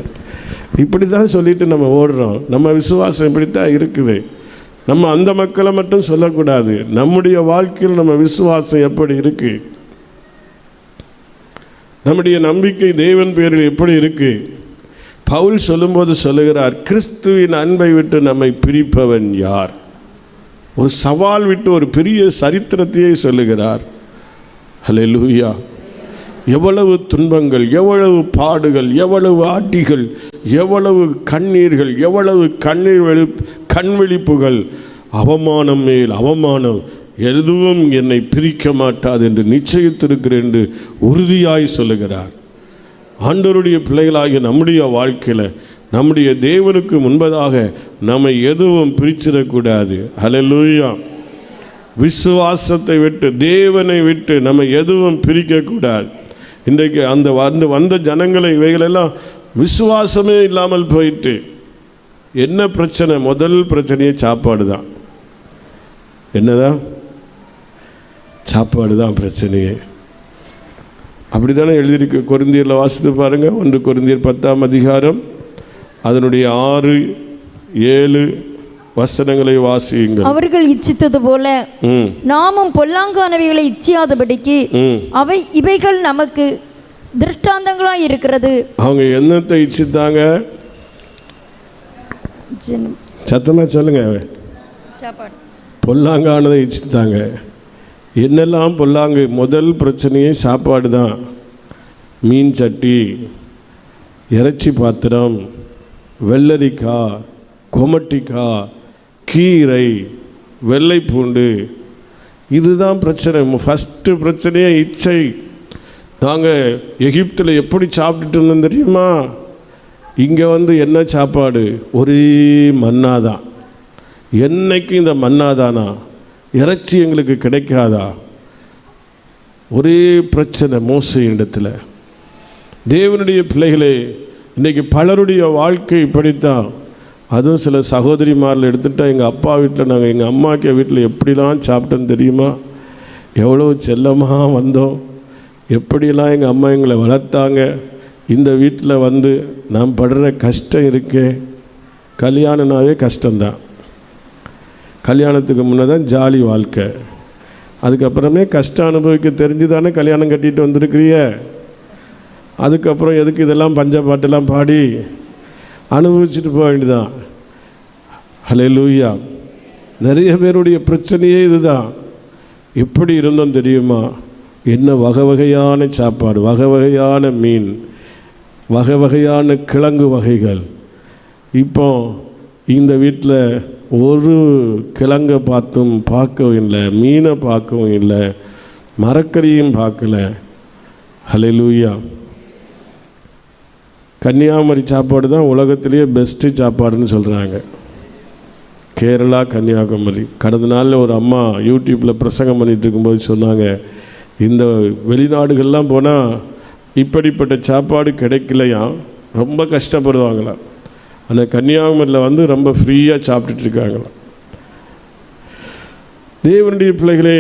இப்படி தான் சொல்லிட்டு நம்ம ஓடுறோம். நம்ம விசுவாசம் இப்படித்தான் இருக்குது. நம்ம அந்த மக்களை மட்டும் சொல்லக்கூடாது. நம்முடைய வாழ்க்கையில் நம்ம விசுவாசம் எப்படி இருக்கு? நம்முடைய நம்பிக்கை தேவன் பேரில் எப்படி இருக்கு? பவுல் சொல்லும்போது சொல்லுகிறார், கிறிஸ்துவின் அன்பை விட்டு நம்மை பிரிப்பவன் யார்? ஒரு சவால் விட்டு ஒரு பெரிய சரித்திரத்தையே சொல்லுகிறார். ஹல்லேலூயா! எவ்வளவு துன்பங்கள், எவ்வளவு பாடுகள், எவ்வளவு ஆட்டிகள், எவ்வளவு கண்ணீர்கள், எவ்வளவு கண்விழிப்புகள், அவமானம் மேல் அவமானம், எதுவும் என்னை பிரிக்க மாட்டாது என்று நிச்சயித்திருக்கிறேன் என்று உறுதியாய் சொல்லுகிறார். ஆண்டவருடைய பிள்ளைகளாகிய நம்முடைய வாழ்க்கையில் நம்முடைய தேவனுக்கு முன்பதாக நம்மை எதுவும் பிரிச்சிடக்கூடாது. ஹல்லேலூயா! விசுவாசத்தை விட்டு, தேவனை விட்டு நம்ம எதுவும் பிரிக்கக்கூடாது. இன்றைக்கு அந்த வந்த ஜனங்களை இவைகளெல்லாம் விசுவாசமே இல்லாமல் போயிட்டு என்ன பிரச்சனை? முதல் பிரச்சனையே சாப்பாடு தான். என்னதான்? சாப்பாடு தான் பிரச்சனையே. அப்படி தானே எழுதியிருக்கு. கொரிந்தியரில் வாசித்து பாருங்கள். 1 கொரிந்தியர் 10ஆம் அதிகாரம் அதனுடைய 6, 7 வசனங்களை வாசியுங்கள். அவர்கள் இச்சித்தது போல நாமும் பொல்லாங்கானவைகளை இச்சியாதபடிக்கு இவைகள் நமக்கு திருஷ்டாந்தங்களாய் இருக்கிறது. அவங்க என்னத்தை இச்சித்தாங்க? சத்தமா சொல்லுங்க. பொல்லாங்கானதை இச்சித்தாங்க. என்னெல்லாம் பொல்லாங்கு? முதல் பிரச்சனையே சாப்பாடு தான். மீன் சட்டி, இறைச்சி பாத்திரம், வெள்ளரிக்காய், கொமட்டிக்காய், கீரை, வெள்ளை பூண்டு, இதுதான் பிரச்சனை. ஃபஸ்ட்டு பிரச்சனையே இச்சை. நாங்கள் எகிப்தில் எப்படி சாப்பிட்டுட்டு இருந்தோம் தெரியுமா? இங்கே என்ன சாப்பாடு? ஒரே மன்னாதான். என்னைக்கு இந்த மன்னாதானா? இறைச்சி எங்களுக்கு கிடைக்காதா? ஒரே பிரச்சனை மோசே இடத்துல. தேவனுடைய பிள்ளைகளே, இன்றைக்கி பலருடைய வாழ்க்கை இப்படித்தான். அதுவும் சில சகோதரிமாரில் எடுத்துகிட்டா, எங்கள் அப்பா வீட்டில் நாங்கள் எங்கள் அம்மாக்கிய வீட்டில் எப்படிலாம் சாப்பிட்டோன்னு தெரியுமா? எவ்வளோ செல்லமாக வந்தோம், எப்படியெல்லாம் எங்கள் அம்மா எங்களை வளர்த்தாங்க. இந்த வீட்டில் நான் படுற கஷ்டம் இருக்கே. கல்யாணம்னாவே கஷ்டம்தான். கல்யாணத்துக்கு முன்னே தான் ஜாலி வாழ்க்கை. அதுக்கப்புறமே கஷ்டம் அனுபவிக்க தெரிஞ்சு தானே கல்யாணம் கட்டிட்டு வந்திருக்கிறிய. அதுக்கப்புறம் எதுக்கு இதெல்லாம் பஞ்ச பாட்டெல்லாம் பாடி அனுபவிச்சுட்டு போக வேண்டியதான். ஹல்லேலூயா! நிறைய பேருடைய பிரச்சனையே இதுதான். எப்படி இருந்தோம் தெரியுமா? என்ன வகை வகையான சாப்பாடு, வகை வகையான மீன், வகை வகையான கிழங்கு வகைகள். இப்போ இந்த வீட்டில் ஒரு கிழங்கை பார்க்கவும் இல்லை, மீனை பார்க்கவும் இல்லை, மரக்கறியும் பார்க்கல. ஹல்லேலூயா. கன்னியாகுமரி சாப்பாடு தான் உலகத்திலேயே பெஸ்ட்டு சாப்பாடுன்னு சொல்கிறாங்க. கேரளா, கன்னியாகுமரி. கடந்த நாளில் ஒரு அம்மா யூடியூப்பில் பிரசங்கம் பண்ணிகிட்டு இருக்கும்போது சொன்னாங்க, இந்த வெளிநாடுகள்லாம் போனால் இப்படிப்பட்ட சாப்பாடு கிடைக்கலையா, ரொம்ப கஷ்டப்படுவாங்களாம். அந்த கன்னியாகுமரியில் வந்து ரொம்ப ஃப்ரீயாக சாப்பிட்டுட்ருக்காங்களாம். தேவனுடைய பிள்ளைகளே,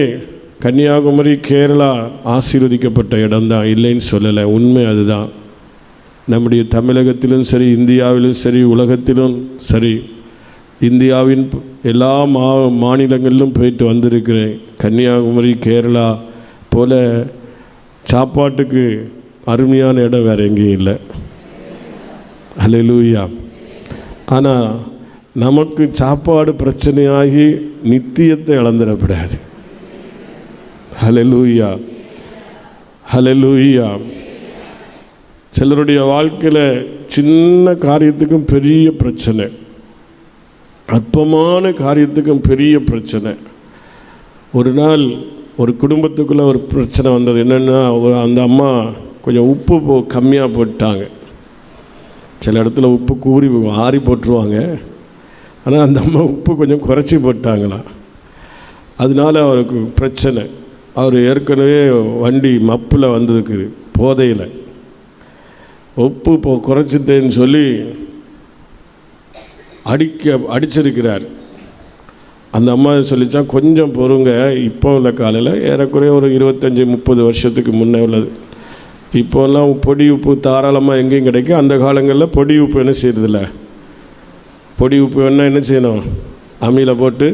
கன்னியாகுமரி, கேரளா ஆசீர்வதிக்கப்பட்ட இடம்தான், இல்லைன்னு சொல்லலை. உண்மை அதுதான். நம்முடைய தமிழகத்திலும் சரி, இந்தியாவிலும் சரி, உலகத்திலும் சரி, இந்தியாவின் எல்லா மாநிலங்களிலும் போயிட்டு வந்திருக்கிறேன். கன்னியாகுமரி, கேரளா போல சாப்பாட்டுக்கு அருமையான இடம் வேறு எங்கேயும் இல்லை. ஹல்லேலூயா. ஆனால் நமக்கு சாப்பாடு பிரச்சனையாகி நித்தியத்தை இழந்துடக்கூடாது. ஹல்லேலூயா, ஹல்லேலூயா. சிலருடைய வாழ்க்கையில் சின்ன காரியத்துக்கும் பெரிய பிரச்சனை, அற்பமான காரியத்துக்கும் பெரிய பிரச்சனை. ஒரு நாள் ஒரு குடும்பத்துக்குள்ளே ஒரு பிரச்சனை வந்தது. என்னென்னா, அந்த அம்மா கொஞ்சம் உப்பு கம்மியாக போட்டாங்க. சில இடத்துல உப்பு கூறி ஆறி போட்டுருவாங்க. ஆனால் அந்த அம்மா உப்பு கொஞ்சம் குறைச்சி போட்டாங்களாம். அதனால அவருக்கு பிரச்சனை. அவர் ஏற்கனவே வண்டி மப்பில் வந்திருக்குது, போதையில். உப்பு குறைச்சிட்டேன்னு சொல்லி அடிச்சிருக்கிறார். அந்த அம்மா சொல்லித்தான், கொஞ்சம் பொறுங்க, இப்போ உள்ள காலையில் ஏறக்குறைய ஒரு 25-30 வருஷத்துக்கு முன்னே உள்ளது. இப்போல்லாம் பொடி உப்பு தாராளமாக எங்கேயும் கிடைக்கும். அந்த காலங்களில் பொடி உப்பு என்ன செய்யறதில்ல. பொடி உப்பு வேணால் என்ன செய்யணும், அம்மியில் போட்டு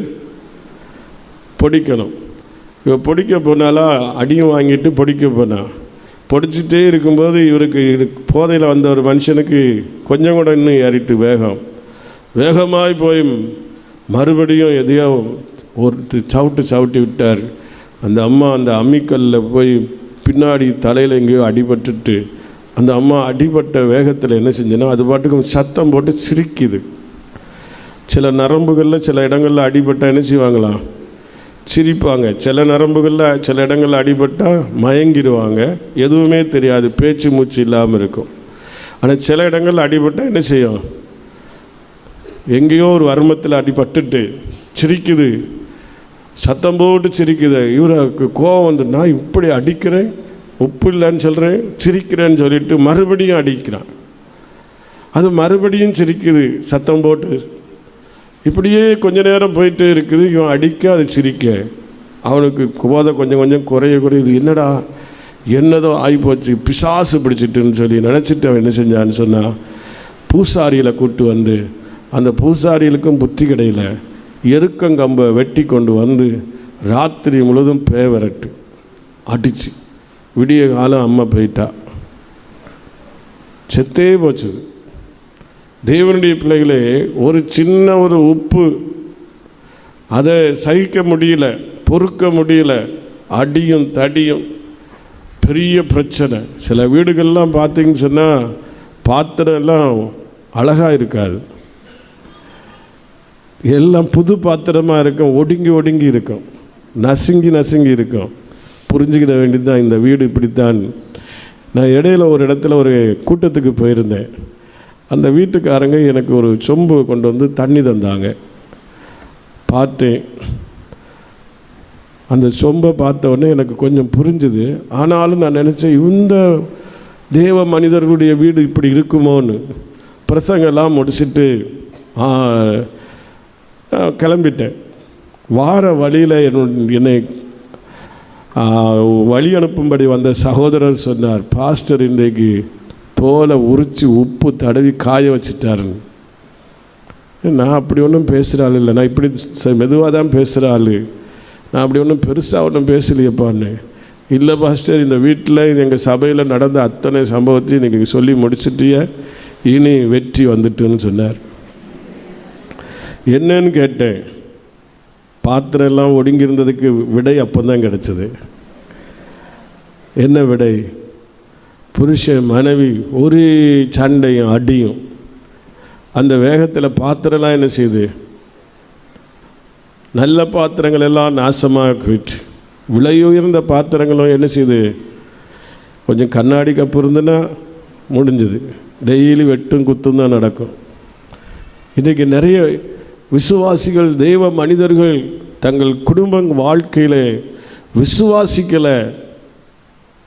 பொடிக்கணும். இப்போ பொடிக்க போனாலா அடியும் வாங்கிட்டு பொடிக்க போனால், பொடிச்சிட்டே இருக்கும்போது இவருக்கு போதையில் வந்த ஒரு மனுஷனுக்கு கொஞ்சம் கூட இன்னும் ஏறிட்டு வேகமாய் போய் மறுபடியும் எதையோ ஒரு சவுட்டி விட்டார். அந்த அம்மா அந்த அம்மிக்கல்லில் போய் பின்னாடி தலையில் எங்கேயோ அடிபட்டுட்டு, அந்த அம்மா அடிபட்ட வேகத்தில் என்ன செஞ்சேன்னா, அது பாட்டுக்கு சத்தம் போட்டு சிரிக்குது. சில நரம்புகளில் சில இடங்களில் அடிபட்டால் என்ன செய்வாங்களாம், சிரிப்பாங்க. சில நரம்புகளில் சில இடங்களில் அடிபட்டால் மயங்கிடுவாங்க, எதுவுமே தெரியாது, பேச்சு மூச்சு இல்லாமல் இருக்கும். ஆனால் சில இடங்களில் அடிபட்டால் என்ன செய்யும், எங்கேயோ ஒரு வர்மத்தில் அடிபட்டுட்டு சிரிக்குது, சத்தம் போட்டு சிரிக்குது. இவருக்கு கோபம் வந்து, நான் இப்படி அடிக்கிறேன், உப்பு இல்லைன்னு சொல்கிறேன், சிரிக்கிறேன்னு சொல்லிட்டு மறுபடியும் அடிக்கிறான். அது மறுபடியும் சிரிக்குது சத்தம் போட்டு. இப்படியே கொஞ்ச நேரம் போயிட்டே இருக்குது. இவன் அடிக்க, அது சிரிக்க. அவனுக்கு போதை கொஞ்சம் கொஞ்சம் குறையுது. என்னடா என்னதோ ஆகிப்போச்சு, பிசாசு பிடிச்சிட்டுன்னு சொல்லி நினச்சிட்டு அவன் என்ன செஞ்சான்னு சொன்னால், பூசாரியில் கூப்பிட்டு வந்து, அந்த பூசாரிகளுக்கும் புத்தி கிடையில, எருக்கங்கம்பை வெட்டி கொண்டு வந்து ராத்திரி முழுதும் பேவரட்டு அடிச்சு, விடிய காலம் அம்மா போயிட்டா, செத்தே போச்சுது. தேவனுடைய பிள்ளைகளே, ஒரு சின்ன ஒரு உப்பு, அதை சகிக்க முடியல, பொறுக்க முடியல, அடியும் தடியும் பெரிய பிரச்சனை. சில வீடுகள்லாம் பார்த்தீங்கன்னு சொன்னால் பாத்திரம் எல்லாம் அழகாக இருக்காது, எல்லாம் புது பாத்திரமாக இருக்கும், ஒடுங்கி இருக்கும், நசுங்கி இருக்கும். புரிஞ்சுக்கிட வேண்டியது தான், இந்த வீடு இப்படித்தான். நான் இடையில ஒரு இடத்துல ஒரு கூட்டத்துக்கு போயிருந்தேன். அந்த வீட்டுக்காரங்க எனக்கு ஒரு சொம்பு கொண்டு வந்து தண்ணி தந்தாங்க. பார்த்தேன், அந்த சொம்பை பார்த்த உடனே எனக்கு கொஞ்சம் புரிஞ்சுது. ஆனாலும் நான் நினச்சேன், இந்த தேவ மனிதர்களுடைய வீடு இப்படி இருக்குமோன்னு. பிரசங்கெல்லாம் முடிச்சுட்டு கிளம்பிட்டேன். வார வழியில் என்னை வழி அனுப்பும்படி வந்த சகோதரர் சொன்னார், பாஸ்டர் இன்றைக்கு தோலை உரித்து உப்பு தடவி காய வச்சுட்டாருன்னு. நான் அப்படி ஒன்றும் பேசுகிற ஆள் இல்லை, நான் இப்படி மெதுவாக தான் பேசுகிற ஆள், நான் அப்படி ஒன்றும் பெருசாக ஒன்றும் பேசலையப்பான்னு. இல்லை பாஸ்டர், இந்த வீட்டில் எங்கள் சபையில் நடந்த அத்தனை சம்பவத்தையும் நீங்கள் சொல்லி முடிச்சிட்டிய, இனி வெற்றி வந்துட்டுன்னு சொன்னார். என்னன்னு கேட்டேன். பாத்திரம் எல்லாம் ஒடுங்கியிருந்ததுக்கு விடை அப்போ தான் கிடச்சிது. என்ன விடை? புருஷன் மனைவி ஒரே சண்டையும் அடியும். அந்த வேகத்தில் பாத்திரம்லாம் என்ன செய்யுது? நல்ல பாத்திரங்கள் எல்லாம் நாசமாக போயிட்டு, விலையுயர்ந்த பாத்திரங்களும் என்ன செய்யுது? கொஞ்சம் கண்ணாடி கப்பு இருந்துன்னா முடிஞ்சுது. டெய்லி வெட்டும் குத்தும் தான் நடக்கும். இன்றைக்கி நிறைய விசுவாசிகள், தெய்வ மனிதர்கள் தங்கள் குடும்ப வாழ்க்கையில் விசுவாசிக்கலை,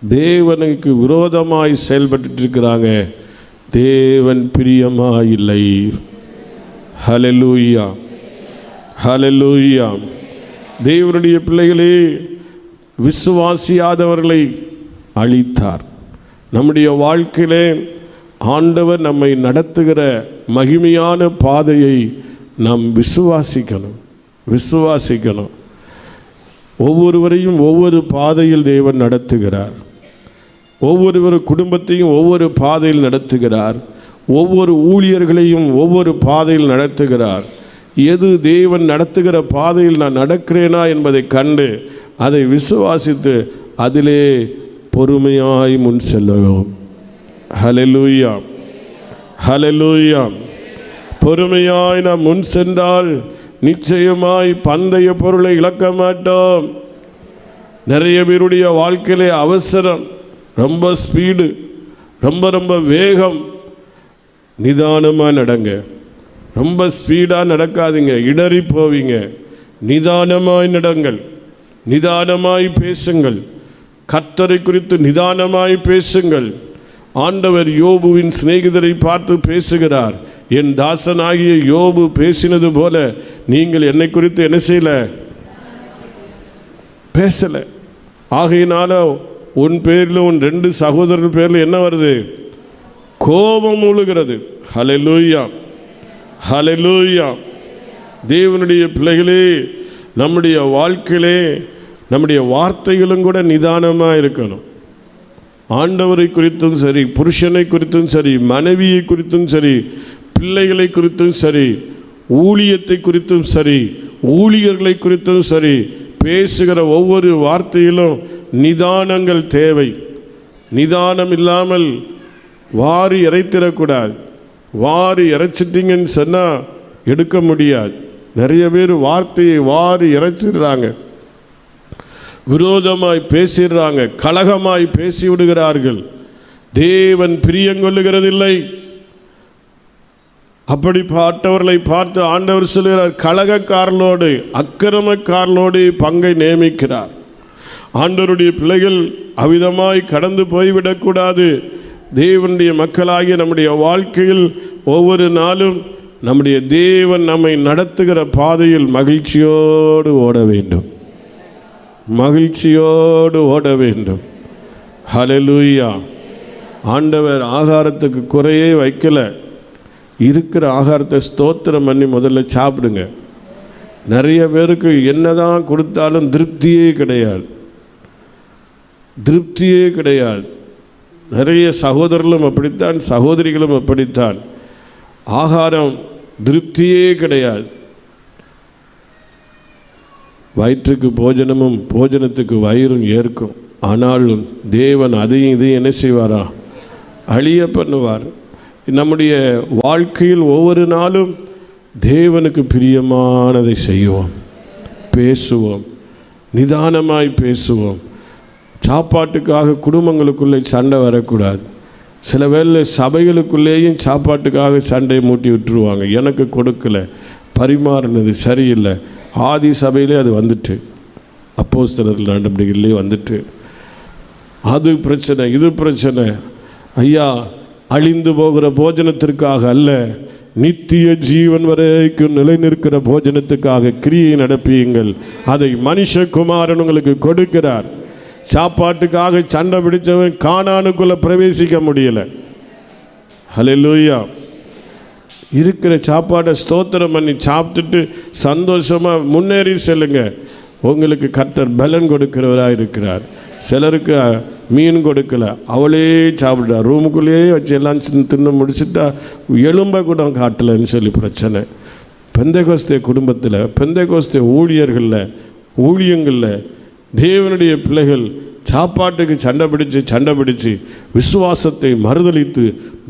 தேவனுக்கு விரோதமாய் செயல்பட்டு இருக்கிறாங்க. தேவன் பிரியமாய் இல்லை. ஹல்லேலூயா, ஹல்லேலூயா. தேவனுடைய பிள்ளைகளே, விசுவாசியாதவர்களை அழித்தார். நம்முடைய வாழ்க்கையிலே ஆண்டவர் நம்மை நடத்துகிற மகிமையான பாதையை நாம் விசுவாசிக்கணும். ஒவ்வொருவரையும் ஒவ்வொரு பாதையில் தேவன் நடத்துகிறார். ஒவ்வொரு குடும்பத்தையும் ஒவ்வொரு பாதையில் நடத்துகிறார். ஒவ்வொரு ஊழியர்களையும் ஒவ்வொரு பாதையில் நடத்துகிறார். எது தேவன் நடத்துகிற பாதையில் நான் நடக்கிறேனா என்பதை கண்டு அதை விசுவாசித்து அதிலே பொறுமையாய் முன் செல்லுவோம். ஹல்லேலூயா, ஹல்லேலூயா. பொறுமையாய் நாம் முன் சென்றால் நிச்சயமாய் பந்தய பொருளை இழக்க மாட்டோம். நிறைய பேருடைய வாழ்க்கையிலே அவசரம், ரொம்ப ஸ்பீடு, ரொம்ப வேகம். நிதானமாக நடங்க. ரொம்ப ஸ்பீடாக நடக்காதீங்க, இடறி போவீங்க. நிதானமாய் நடங்கள், நிதானமாய் பேசுங்கள். கர்த்தரை குறித்து நிதானமாய் பேசுங்கள். ஆண்டவர் யோபுவின் சிநேகிதரை பார்த்து பேசுகிறார். என் தாசனாகிய யோபு பேசினது போல நீங்கள் என்னை குறித்து என்ன செய்யல? பேசலை. ஆகையினால உன் பேரில் உன் 2 சகோதரர் பேரில் என்ன வருது? கோபம் மூழுகிறது. ஹல்லேலூயா, ஹல்லேலூயா. தேவனுடைய பிள்ளைகளே, நம்முடைய வாழ்க்கையிலே நம்முடைய வார்த்தைகளும் கூட நிதானமாக இருக்கணும். ஆண்டவரை குறித்தும் சரி, புருஷனை குறித்தும் சரி, மனைவியை குறித்தும் சரி, பிள்ளைகளை குறித்தும் சரி, ஊழியத்தை குறித்தும் சரி, ஊழியர்களை குறித்தும் சரி, பேசுகிற ஒவ்வொரு வார்த்தையிலும் நிதானங்கள் தேவை. நிதானம் இல்லாமல் வாரி இறைத்திடக்கூடாது. வாரி இறைச்சிட்டிங்கன்னு சொன்னால் எடுக்க முடியாது. நிறைய பேர் வார்த்தையை வாரி இறைச்சிடுறாங்க, விரோதமாய் பேசிடுறாங்க, கலகமாய் பேசி விடுகிறார்கள். தேவன் பிரியங்கொள்ளுகிறதில்லை. அப்படிப்பட்டவர்களை பார்த்து ஆண்டவர் சொல்கிறார், கலகக்காரனோடு அக்கிரமக்காரனோடு பங்கை நியமிக்கிறார். ஆண்டவருடைய பிள்ளைகள் அவ்விதமாய் கடந்து போய்விடக்கூடாது. தேவனுடைய மக்களாகிய நம்முடைய வாழ்க்கையில் ஒவ்வொரு நாளும் நம்முடைய தேவன் நம்மை நடத்துகிற பாதையில் மகிழ்ச்சியோடு ஓட வேண்டும், மகிழ்ச்சியோடு ஓட வேண்டும். ஹல்லேலூயா. ஆண்டவர் ஆகாரத்துக்கு குறையே வைக்கலை. இருக்கிற ஆகாரத்தை ஸ்தோத்திரம் பண்ணி முதல்ல சாப்பிடுங்க. நிறைய பேருக்கு என்னதான் கொடுத்தாலும் திருப்தியே கிடையாது, திருப்தியே கிடையாது. நிறைய சகோதரர்களும் அப்படித்தான், சகோதரிகளும் அப்படித்தான். ஆகாரம் திருப்தியே கிடையாது. வயிற்றுக்கு போஜனமும் போஜனத்துக்கு வயிறும் ஏற்கும். ஆனாலும் தேவன் அதையும் இதையும் என்ன செய்வாரா? அழிய பண்ணுவார். நம்முடைய வாழ்க்கையில் ஒவ்வொரு நாளும் தேவனுக்கு பிரியமானதை செய்வோம், பேசுவோம், நிதானமாய் பேசுவோம். சாப்பாட்டுக்காக குடும்பங்களுக்குள்ளே சண்டை வரக்கூடாது. சில வேளை சபைகளுக்குள்ளேயும் சாப்பாட்டுக்காக சண்டையை மூட்டி விட்டுருவாங்க. எனக்கு கொடுக்கலை, பரிமாறினது சரியில்லை. ஆதி சபையிலே அது வந்துட்டு, அப்போஸ்தலர்கள் நடவடிக்கையிலே வந்துட்டு, அது பிரச்சனை, இது பிரச்சனை. ஐயா, அழிந்து போகிற போஜனத்திற்காக அல்ல, நித்திய ஜீவன் வரைக்கும் நிலை நிற்கிற போஜனத்துக்காக கிரியை நடப்பியுங்கள். அதை மனுஷகுமாரன் உங்களுக்கு கொடுக்கிறார். சாப்பாட்டுக்காக சண்டை பிடிச்சவன் கானானுக்குள்ளே பிரவேசிக்க முடியலை. ஹல்லேலூயா. இருக்கிற சாப்பாட்டை ஸ்தோத்திரம் பண்ணி சாப்பிட்டுட்டு சந்தோஷமாக முன்னேறி செல்லுங்க. உங்களுக்கு கர்த்தர் பலன் கொடுக்கிறவராக இருக்கிறார். சிலருக்கு மீன் கொடுக்கல, அவளே சாப்பிட்றா, ரூமுக்குள்ளேயே வச்சு எல்லாம் தின்னு முடிச்சுட்டா எலும்பை கூட காட்டலைன்னு சொல்லி பிரச்சனை. பெந்தைகோஸ்தே குடும்பத்தில், பெந்தைகோஸ்தே ஊழியர்களில், ஊழியங்களில் தேவனுடைய பிள்ளைகள் சாப்பாட்டுக்கு சண்டை பிடிச்சு விசுவாசத்தை மறுதலித்து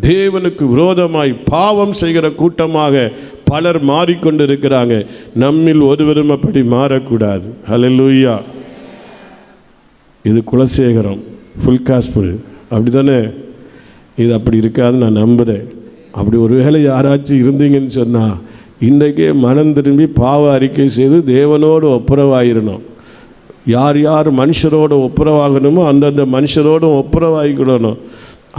தேவனுக்கு விரோதமாய் பாவம் செய்கிற கூட்டமாக பலர் மாறிக்கொண்டிருக்கிறாங்க. நம்மில் ஒருவரும் அப்படி மாறக்கூடாது. ஹல்லேலூயா. இது குலசேகரம் ஃபுல் காஸ்பிள் அப்படி தானே? இது அப்படி இருக்காதுன்னு நான் நம்புகிறேன். அப்படி ஒருவேளை யாராச்சும் இருந்தீங்கன்னு சொன்னால் இன்றைக்கே மனம் திரும்பி பாவ அறிக்கை செய்து தேவனோடு ஒப்புரவாயிடணும். யார் யார் மனுஷரோடு ஒப்புரவாகணுமோ அந்தந்த மனுஷரோடும் ஒப்புரவாகிக்கிடணும்.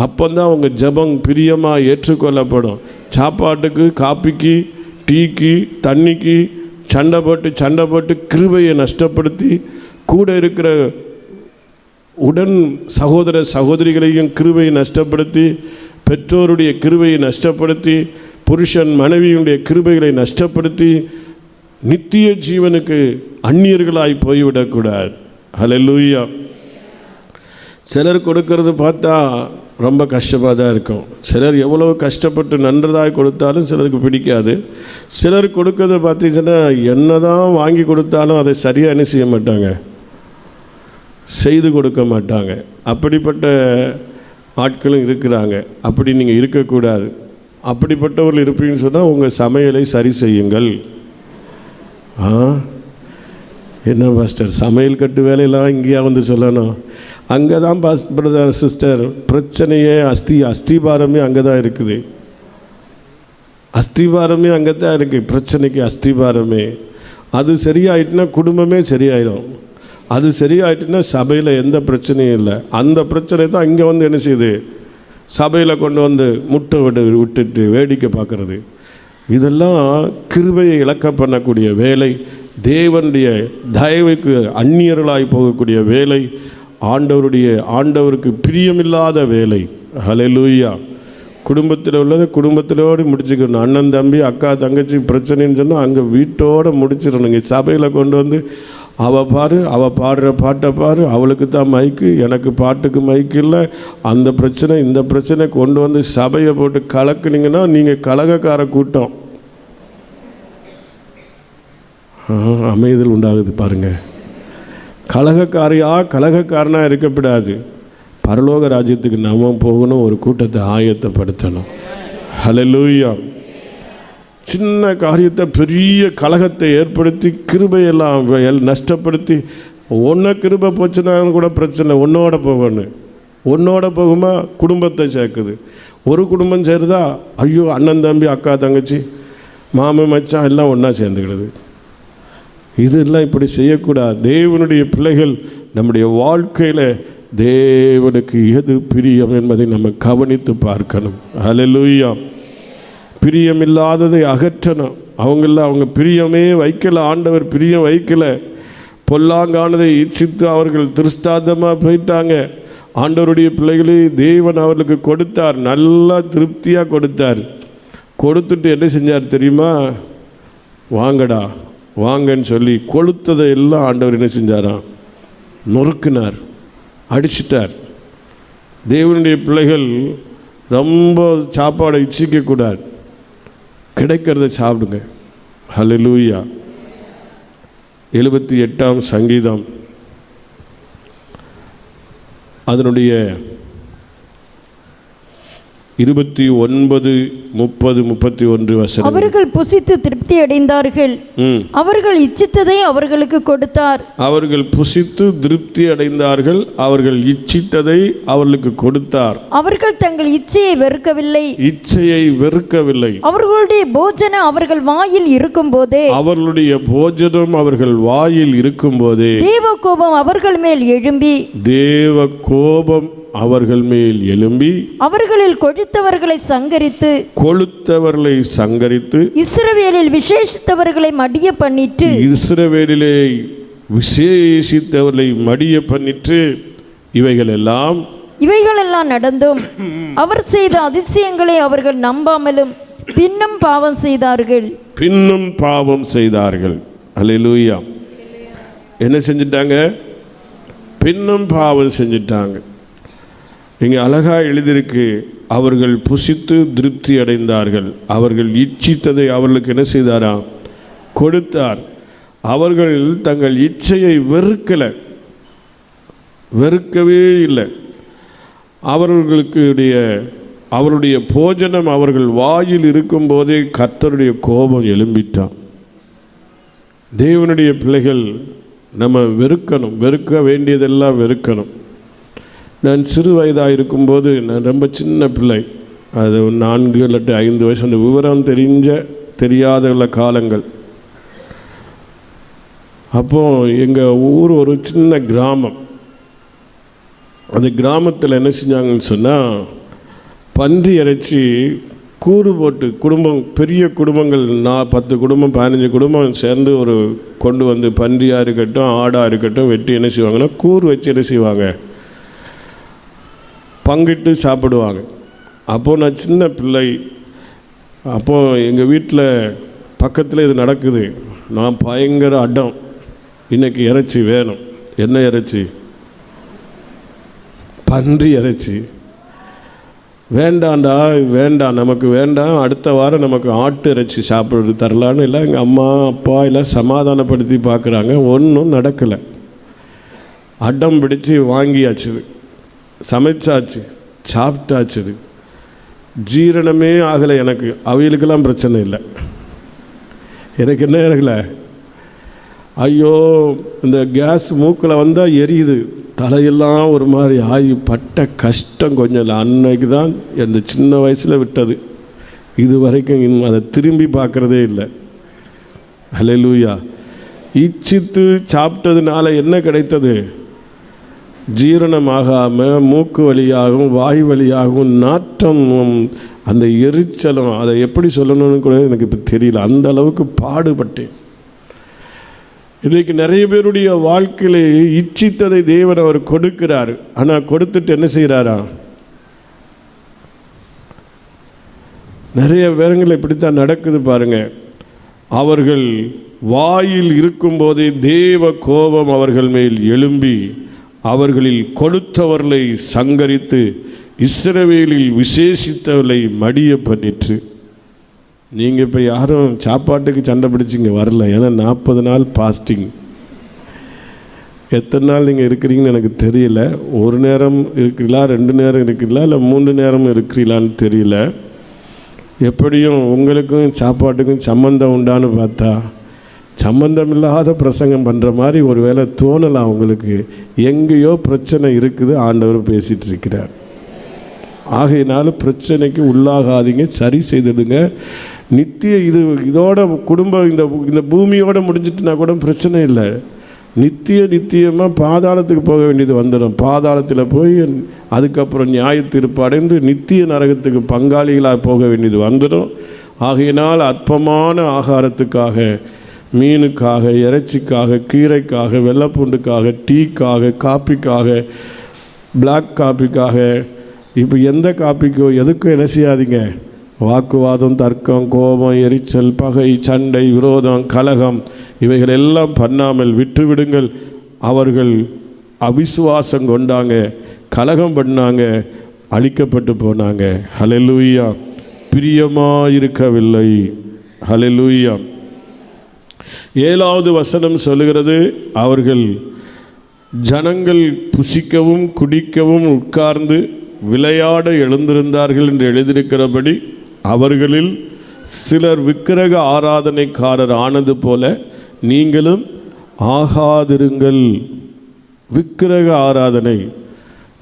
அப்போந்தான் அவங்க ஜெபம் பிரியமாக ஏற்றுக்கொள்ளப்படும். சாப்பாட்டுக்கு, காப்பிக்கு, டீக்கு, தண்ணிக்கு சண்டை போட்டு கிருபையை நஷ்டப்படுத்தி கூட இருக்கிற உடன் சகோதர சகோதரிகளையும் கிருபையை நஷ்டப்படுத்தி, பெற்றோருடைய கிருபையை நஷ்டப்படுத்தி, புருஷன் மனைவியுடைய கிருபைகளை நஷ்டப்படுத்தி நித்திய ஜீவனுக்கு அந்நியர்களாய் போய்விடக்கூடாது. ஹல்லேலூயா. சிலர் கொடுக்கறது பார்த்தா ரொம்ப கஷ்டமாக தான் இருக்கும். சிலர் எவ்வளோ கஷ்டப்பட்டு நன்றதாக கொடுத்தாலும் சிலருக்கு பிடிக்காது. சிலர் கொடுக்கறத பார்த்தீங்கன்னா என்ன தான் வாங்கி கொடுத்தாலும் அதை சரியாக என்ன செய்ய மாட்டாங்க, செய்து கொடுக்க மாட்டாங்க. அப்படிப்பட்ட ஆட்களும் இருக்கிறாங்க. அப்படி நீங்கள் இருக்கக்கூடாது. அப்படிப்பட்டவர்கள் இருப்பீங்கன்னு சொன்னால் உங்கள் சமையலை சரி செய்யுங்கள். என்ன பாஸ்டர், சமையல் கட்டு வேலையெல்லாம் இங்கேயா வந்து சொல்லணும்? அங்கே தான் பிரதர் சிஸ்டர் பிரச்சனையே அஸ்திபாரமே அங்கே தான் இருக்குது. அஸ்திபாரமே அங்கே தான் இருக்குது. பிரச்சனைக்கு அஸ்திபாரமே அது சரியாயிட்டுனா குடும்பமே சரியாயிடும். அது சரியாயிட்டுனா சபையில் எந்த பிரச்சனையும் இல்லை. அந்த பிரச்சனை தான் இங்கே வந்து என்ன செய்யுது, சபையில் கொண்டு வந்து முட்டை விட்டுட்டு வேடிக்கை பார்க்குறது. இதெல்லாம் கிருபையை இழக்க பண்ணக்கூடிய வேலை, தேவனுடைய தயவுக்கு அந்நியர்களாய் போகக்கூடிய வேலை, ஆண்டவருக்கு பிரியமில்லாத வேலை. ஹல்லேலூயா. குடும்பத்தில் உள்ளதை குடும்பத்திலோடு முடிச்சுக்கணும். அண்ணன் தம்பி அக்கா தங்கச்சி பிரச்சனைன்னு சொன்னால் அங்கே வீட்டோடு முடிச்சிடணுங்க. சபையில் கொண்டு வந்து அவள் பாடுற பாட்டை பாரு, அவளுக்கு தான் மைக்கு, எனக்கு பாட்டுக்கு மைக்கு இல்லை, அந்த பிரச்சனை இந்த பிரச்சனை கொண்டு வந்து சபையை போட்டு கலக்குனீங்கன்னா நீங்கள் கலகக்கார கூட்டம். அமைதல் உண்டாகுது பாருங்கள். கலகக்காரனாக இருக்கப்படாது. பரலோக ராஜ்யத்துக்கு நம்ம போகணும், ஒரு கூட்டத்தை ஆயத்தப்படுத்தணும். ஹல்லேலூயா. சின்ன காரியத்தை பெரிய கலகத்தை ஏற்படுத்தி கிருபையெல்லாம் நஷ்டப்படுத்தி, ஒன்றை கிருபை போச்சுன்னா கூட பிரச்சனை, ஒன்னோட போகுமா குடும்பத்தை சேர்க்குது. ஒரு குடும்பம் சேருதா, ஐயோ அண்ணன் தம்பி அக்கா தங்கச்சி மாமன் மச்சான் எல்லாம் ஒன்றா சேர்ந்துக்கிடுது. இதெல்லாம் இப்படி செய்யக்கூடாது. தேவனுடைய பிள்ளைகள் நம்முடைய வாழ்க்கையில் தேவனுக்கு எது பிரியம் என்பதை நம்ம கவனித்து பார்க்கணும். ஹல்லேலூயா. பிரியமில்லாததை அகற்றணும். அவங்க பிரியமே வைக்கலை, ஆண்டவர் பிரியம் வைக்கலை. பொல்லாங்கானதை இச்சித்து அவர்கள் திருஷ்டாந்தமாக போயிட்டாங்க. ஆண்டவருடைய பிள்ளைகளை தேவன் அவர்களுக்கு கொடுத்தார், நல்லா திருப்தியாக கொடுத்தார். கொடுத்துட்டு என்ன செஞ்சார் தெரியுமா? வாங்கடா வாங்கன்னு சொல்லி கொளுத்ததை எல்லாம் ஆண்டவர் என்ன செஞ்சாராம்? நொறுக்கினார், அடிச்சிட்டார். தேவனுடைய பிள்ளைகள் ரொம்ப சாப்பாடை இச்சிக்கக்கூடாது, கிடைக்கிறத சாப்பிடுங்க. ஹல்லேலூயா. 78ஆம் சங்கீதம் அதனுடைய 29, 30, 31 வசனம். அவர்கள் புசித்து திருப்தி அடைந்தார்கள், அவர்கள் இச்சித்ததை அவர்களுக்கு கொடுத்தார். அவர்கள் புசித்து திருப்தி அடைந்தார்கள், அவர்கள் இச்சித்ததை அவர்களுக்கு கொடுத்தார். அவர்கள் தங்கள் இச்சையை வெறுக்கவில்லை. அவர்களுடைய போஜனம் அவர்கள் வாயில் இருக்கும்போதே தேவ கோபம் அவர்கள் மேல் எழும்பி அவர்களில் கொழுத்தவர்களை சங்கரித்து இஸ்ரவேலில் விசேஷித்தவர்களை மடிய பண்ணிற்று. இவைகளெல்லாம் நடந்தும் அவர் செய்த அதிசயங்களை அவர்கள் நம்பாமலும் பின்னும் பாவம் செய்தார்கள். அல்லேலூயா. என்ன செஞ்சிட்டாங்க? பின்னும் பாவம் செஞ்சிட்டாங்க. இங்கே அழகாக எழுதியிருக்கு, அவர்கள் புசித்து திருப்தி அடைந்தார்கள், அவர்கள் இச்சித்ததை அவர்களுக்கு என்ன செய்தாராம்? கொடுத்தார். அவர்கள் தங்கள் இச்சையை வெறுக்கலை. வெறுக்கவே இல்லை. அவருடைய போஜனம் அவர்கள் வாயில் இருக்கும்போதே கர்த்தருடைய கோபம் எழும்பிட்டான். தேவனுடைய பிள்ளைகள் நம்ம வெறுக்கணும், வெறுக்க வேண்டியதெல்லாம் வெறுக்கணும். நான் சிறு வயதாக இருக்கும்போது, நான் ரொம்ப சின்ன பிள்ளை, அது 4 இல்லாட்டி 5 வயசு, அந்த விவரம் தெரியாத காலங்கள். அப்போது எங்கள் ஊர் ஒரு சின்ன கிராமம். அந்த கிராமத்தில் என்ன செஞ்சாங்கன்னு சொன்னால், பன்றி இறைச்சி கூறு போட்டு பெரிய குடும்பங்கள் 10 குடும்பம் 15 குடும்பம் சேர்ந்து கொண்டு வந்து பன்றியாக இருக்கட்டும் ஆடாக இருக்கட்டும் வெட்டி என்ன செய்வாங்கன்னா கூறு வச்சு என்ன செய்வாங்க, பங்கிட்டு சாப்பிடுவாங்க. அப்போது நான் சின்ன பிள்ளை. அப்போது எங்கள் வீட்டில் பக்கத்தில் இது நடக்குது. நான் பயங்கர அடம், இன்றைக்கி இறைச்சி வேணும். என்ன இறைச்சி? பன்றி இறைச்சி. வேண்டாண்டா, வேண்டாம், நமக்கு வேண்டாம், அடுத்த வாரம் நமக்கு ஆட்டு இறைச்சி சாப்பிட்றது தரலான்னு இல்லை. எங்கள் அம்மா அப்பா எல்லாம் சமாதானப்படுத்தி பார்க்குறாங்க. ஒன்றும் நடக்கலை. அடம் பிடிச்சி வாங்கியாச்சு, சமைச்சாச்சு, சாப்பிட்டாச்சு. ஜீரணமே ஆகலை எனக்கு. அவைகளுக்கெல்லாம் பிரச்சனை இல்லை, எனக்கு என்ன ஆகலை. ஐயோ, இந்த கேஸ் மூக்கில் வந்தால் எரியுது, தலையெல்லாம் ஒரு மாதிரி ஆகி பட்ட கஷ்டம் கொஞ்சம் இல்லை. அன்னைக்கு தான் இந்த சின்ன வயசில் விட்டது. இது வரைக்கும் இன்னும் அதை திரும்பி பார்க்குறதே இல்லை. ஹல்லேலூயா. இச்சித்து சாப்பிட்டதுனால என்ன கிடைத்தது? ஜீரணமாகாமல் மூக்கு வழியாகவும் வாய் வழியாகவும் நாற்றமும் அந்த எரிச்சலும், அதை எப்படி சொல்லணும்னு கூட எனக்கு இப்போ தெரியல. அந்த அளவுக்கு பாடுபட்டேன். இன்றைக்கு நிறைய பேருடைய வாழ்க்கையிலே இச்சித்ததை தேவன் அவர் கொடுக்கிறார். ஆனால் கொடுத்துட்டு என்ன செய்கிறாரா? நிறைய பேருங்கள் இப்படித்தான் நடக்குது பாருங்க. அவர்கள் வாயில் இருக்கும்போதே தேவ கோபம் அவர்கள் மேல் எழும்பி அவர்களில் கொடுத்தவர்களை சங்கரித்து இஸ்ரவேலில் விசேஷித்தவர்களை மடிய பண்ணிற்று. நீங்கள் இப்போ யாரும் சாப்பாட்டுக்கு சண்டை பிடிச்சிங்க வரல. ஏன்னா 40 நாள் பாஸ்டிங். எத்தனை நாள் நீங்கள் இருக்கிறீங்கன்னு எனக்கு தெரியல. ஒரு நேரம் இருக்கிறீங்களா, 2 நேரம் இருக்கிறீங்களா, இல்லை 3 நேரம் இருக்கிறீங்களான்னு தெரியல. எப்படியும் உங்களுக்கும் சாப்பாட்டுக்கும் சம்பந்தம் உண்டான்னு பார்த்தா சம்பந்தம் இல்லாத பிரசங்கம் பண்ணுற மாதிரி ஒரு வேளை தோணலாம் உங்களுக்கு. எங்கேயோ பிரச்சனை இருக்குது, ஆண்டவர் பேசிகிட்டு இருக்கிறார். ஆகையினால பிரச்சனைக்கு உள்ளாகாதீங்க, சரி செய்திடுங்க. நித்திய இதோட குடும்பம் இந்த பூமியோடு முடிஞ்சிட்டுனா கூட பிரச்சனை இல்லை. நித்தியமாக பாதாளத்துக்கு போக வேண்டியது வந்துடும். பாதாளத்தில் போய் அதுக்கப்புறம் நியாய தீர்ப்பு அடைந்து நித்திய நரகத்துக்கு பங்காளிகளாக போக வேண்டியது வந்துடும். ஆகையினால் அற்பமான ஆகாரத்துக்காக, மீனுக்காக, இறைச்சிக்காக, கீரைக்காக, வெள்ளைப்பூண்டுக்காக, டீக்காக, காப்பிக்காக, பிளாக் காப்பிக்காக, இப்போ எந்த காப்பிக்கோ எதுக்கும் என்ன செய்யாதீங்க. வாக்குவாதம், தர்க்கம், கோபம், எரிச்சல், பகை, சண்டை, விரோதம், கலகம் இவைகள் எல்லாம் பண்ணாமல் விட்டு விடுங்கள். அவர்கள் அவிசுவாசம் கொண்டாங்க, கலகம் பண்ணாங்க, அழிக்கப்பட்டு போனாங்க. ஹல்லேலூயா. பிரியமாயிருக்கவில்லை. ஹல்லேலூயா. 7வது வசனம் சொல்லுகிறது, அவர்கள் ஜனங்கள் புசிக்கவும் குடிக்கவும் உட்கார்ந்து விளையாட எழுந்திருந்தார்கள் என்று எழுதியிருக்கிறபடி அவர்களில் சிலர் விக்கிரக ஆராதனைக்காரர் ஆனது போல நீங்களும் ஆகாதிருங்கள். விக்கிரக ஆராதனை.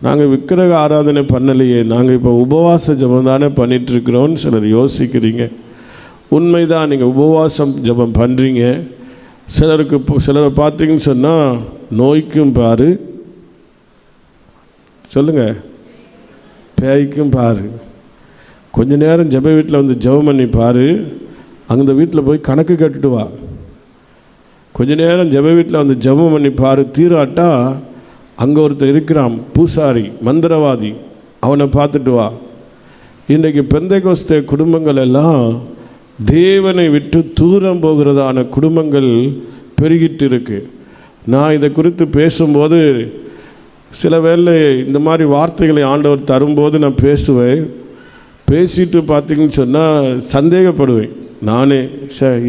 நாங்கள் விக்கிரக ஆராதனை பண்ணலையே, நாங்கள் இப்போ உபவாச ஜபம் தானே பண்ணிகிட்ருக்கிறோன்னு சிலர் யோசிக்கிறீங்க. உண்மைதான், நீங்கள் உபவாசம் ஜபம் பண்ணுறீங்க. சிலரை பார்த்தீங்கன்னு சொன்னால் நோய்க்கும் பாரு, சொல்லுங்கள், பேய்க்கும் பாரு. கொஞ்ச நேரம் ஜப வீட்டில் வந்து ஜபம் பண்ணி பாரு, அந்த வீட்டில் போய் கணக்கு கேட்டுட்டு வா. கொஞ்ச நேரம் ஜப வீட்டில் வந்து ஜபம் பண்ணி பாரு, தீராட்டா அங்கே ஒருத்தர் இருக்கிறான், பூசாரி, மந்திரவாதி, அவனை பார்த்துட்டு வா. இன்றைக்கு பெந்தைகோஸ்தே குடும்பங்கள் எல்லாம் தேவனை விட்டு தூரம் போகிறதான குடும்பங்கள் பெருகிட்டு இருக்கு. நான் இதை குறித்து பேசும்போது சில வேளை இந்த மாதிரி வார்த்தைகளை ஆண்டவர் தரும்போது நான் பேசுவேன். பேசிட்டு பார்த்திங்கன்னு சொன்னால் சந்தேகப்படுவேன் நானே.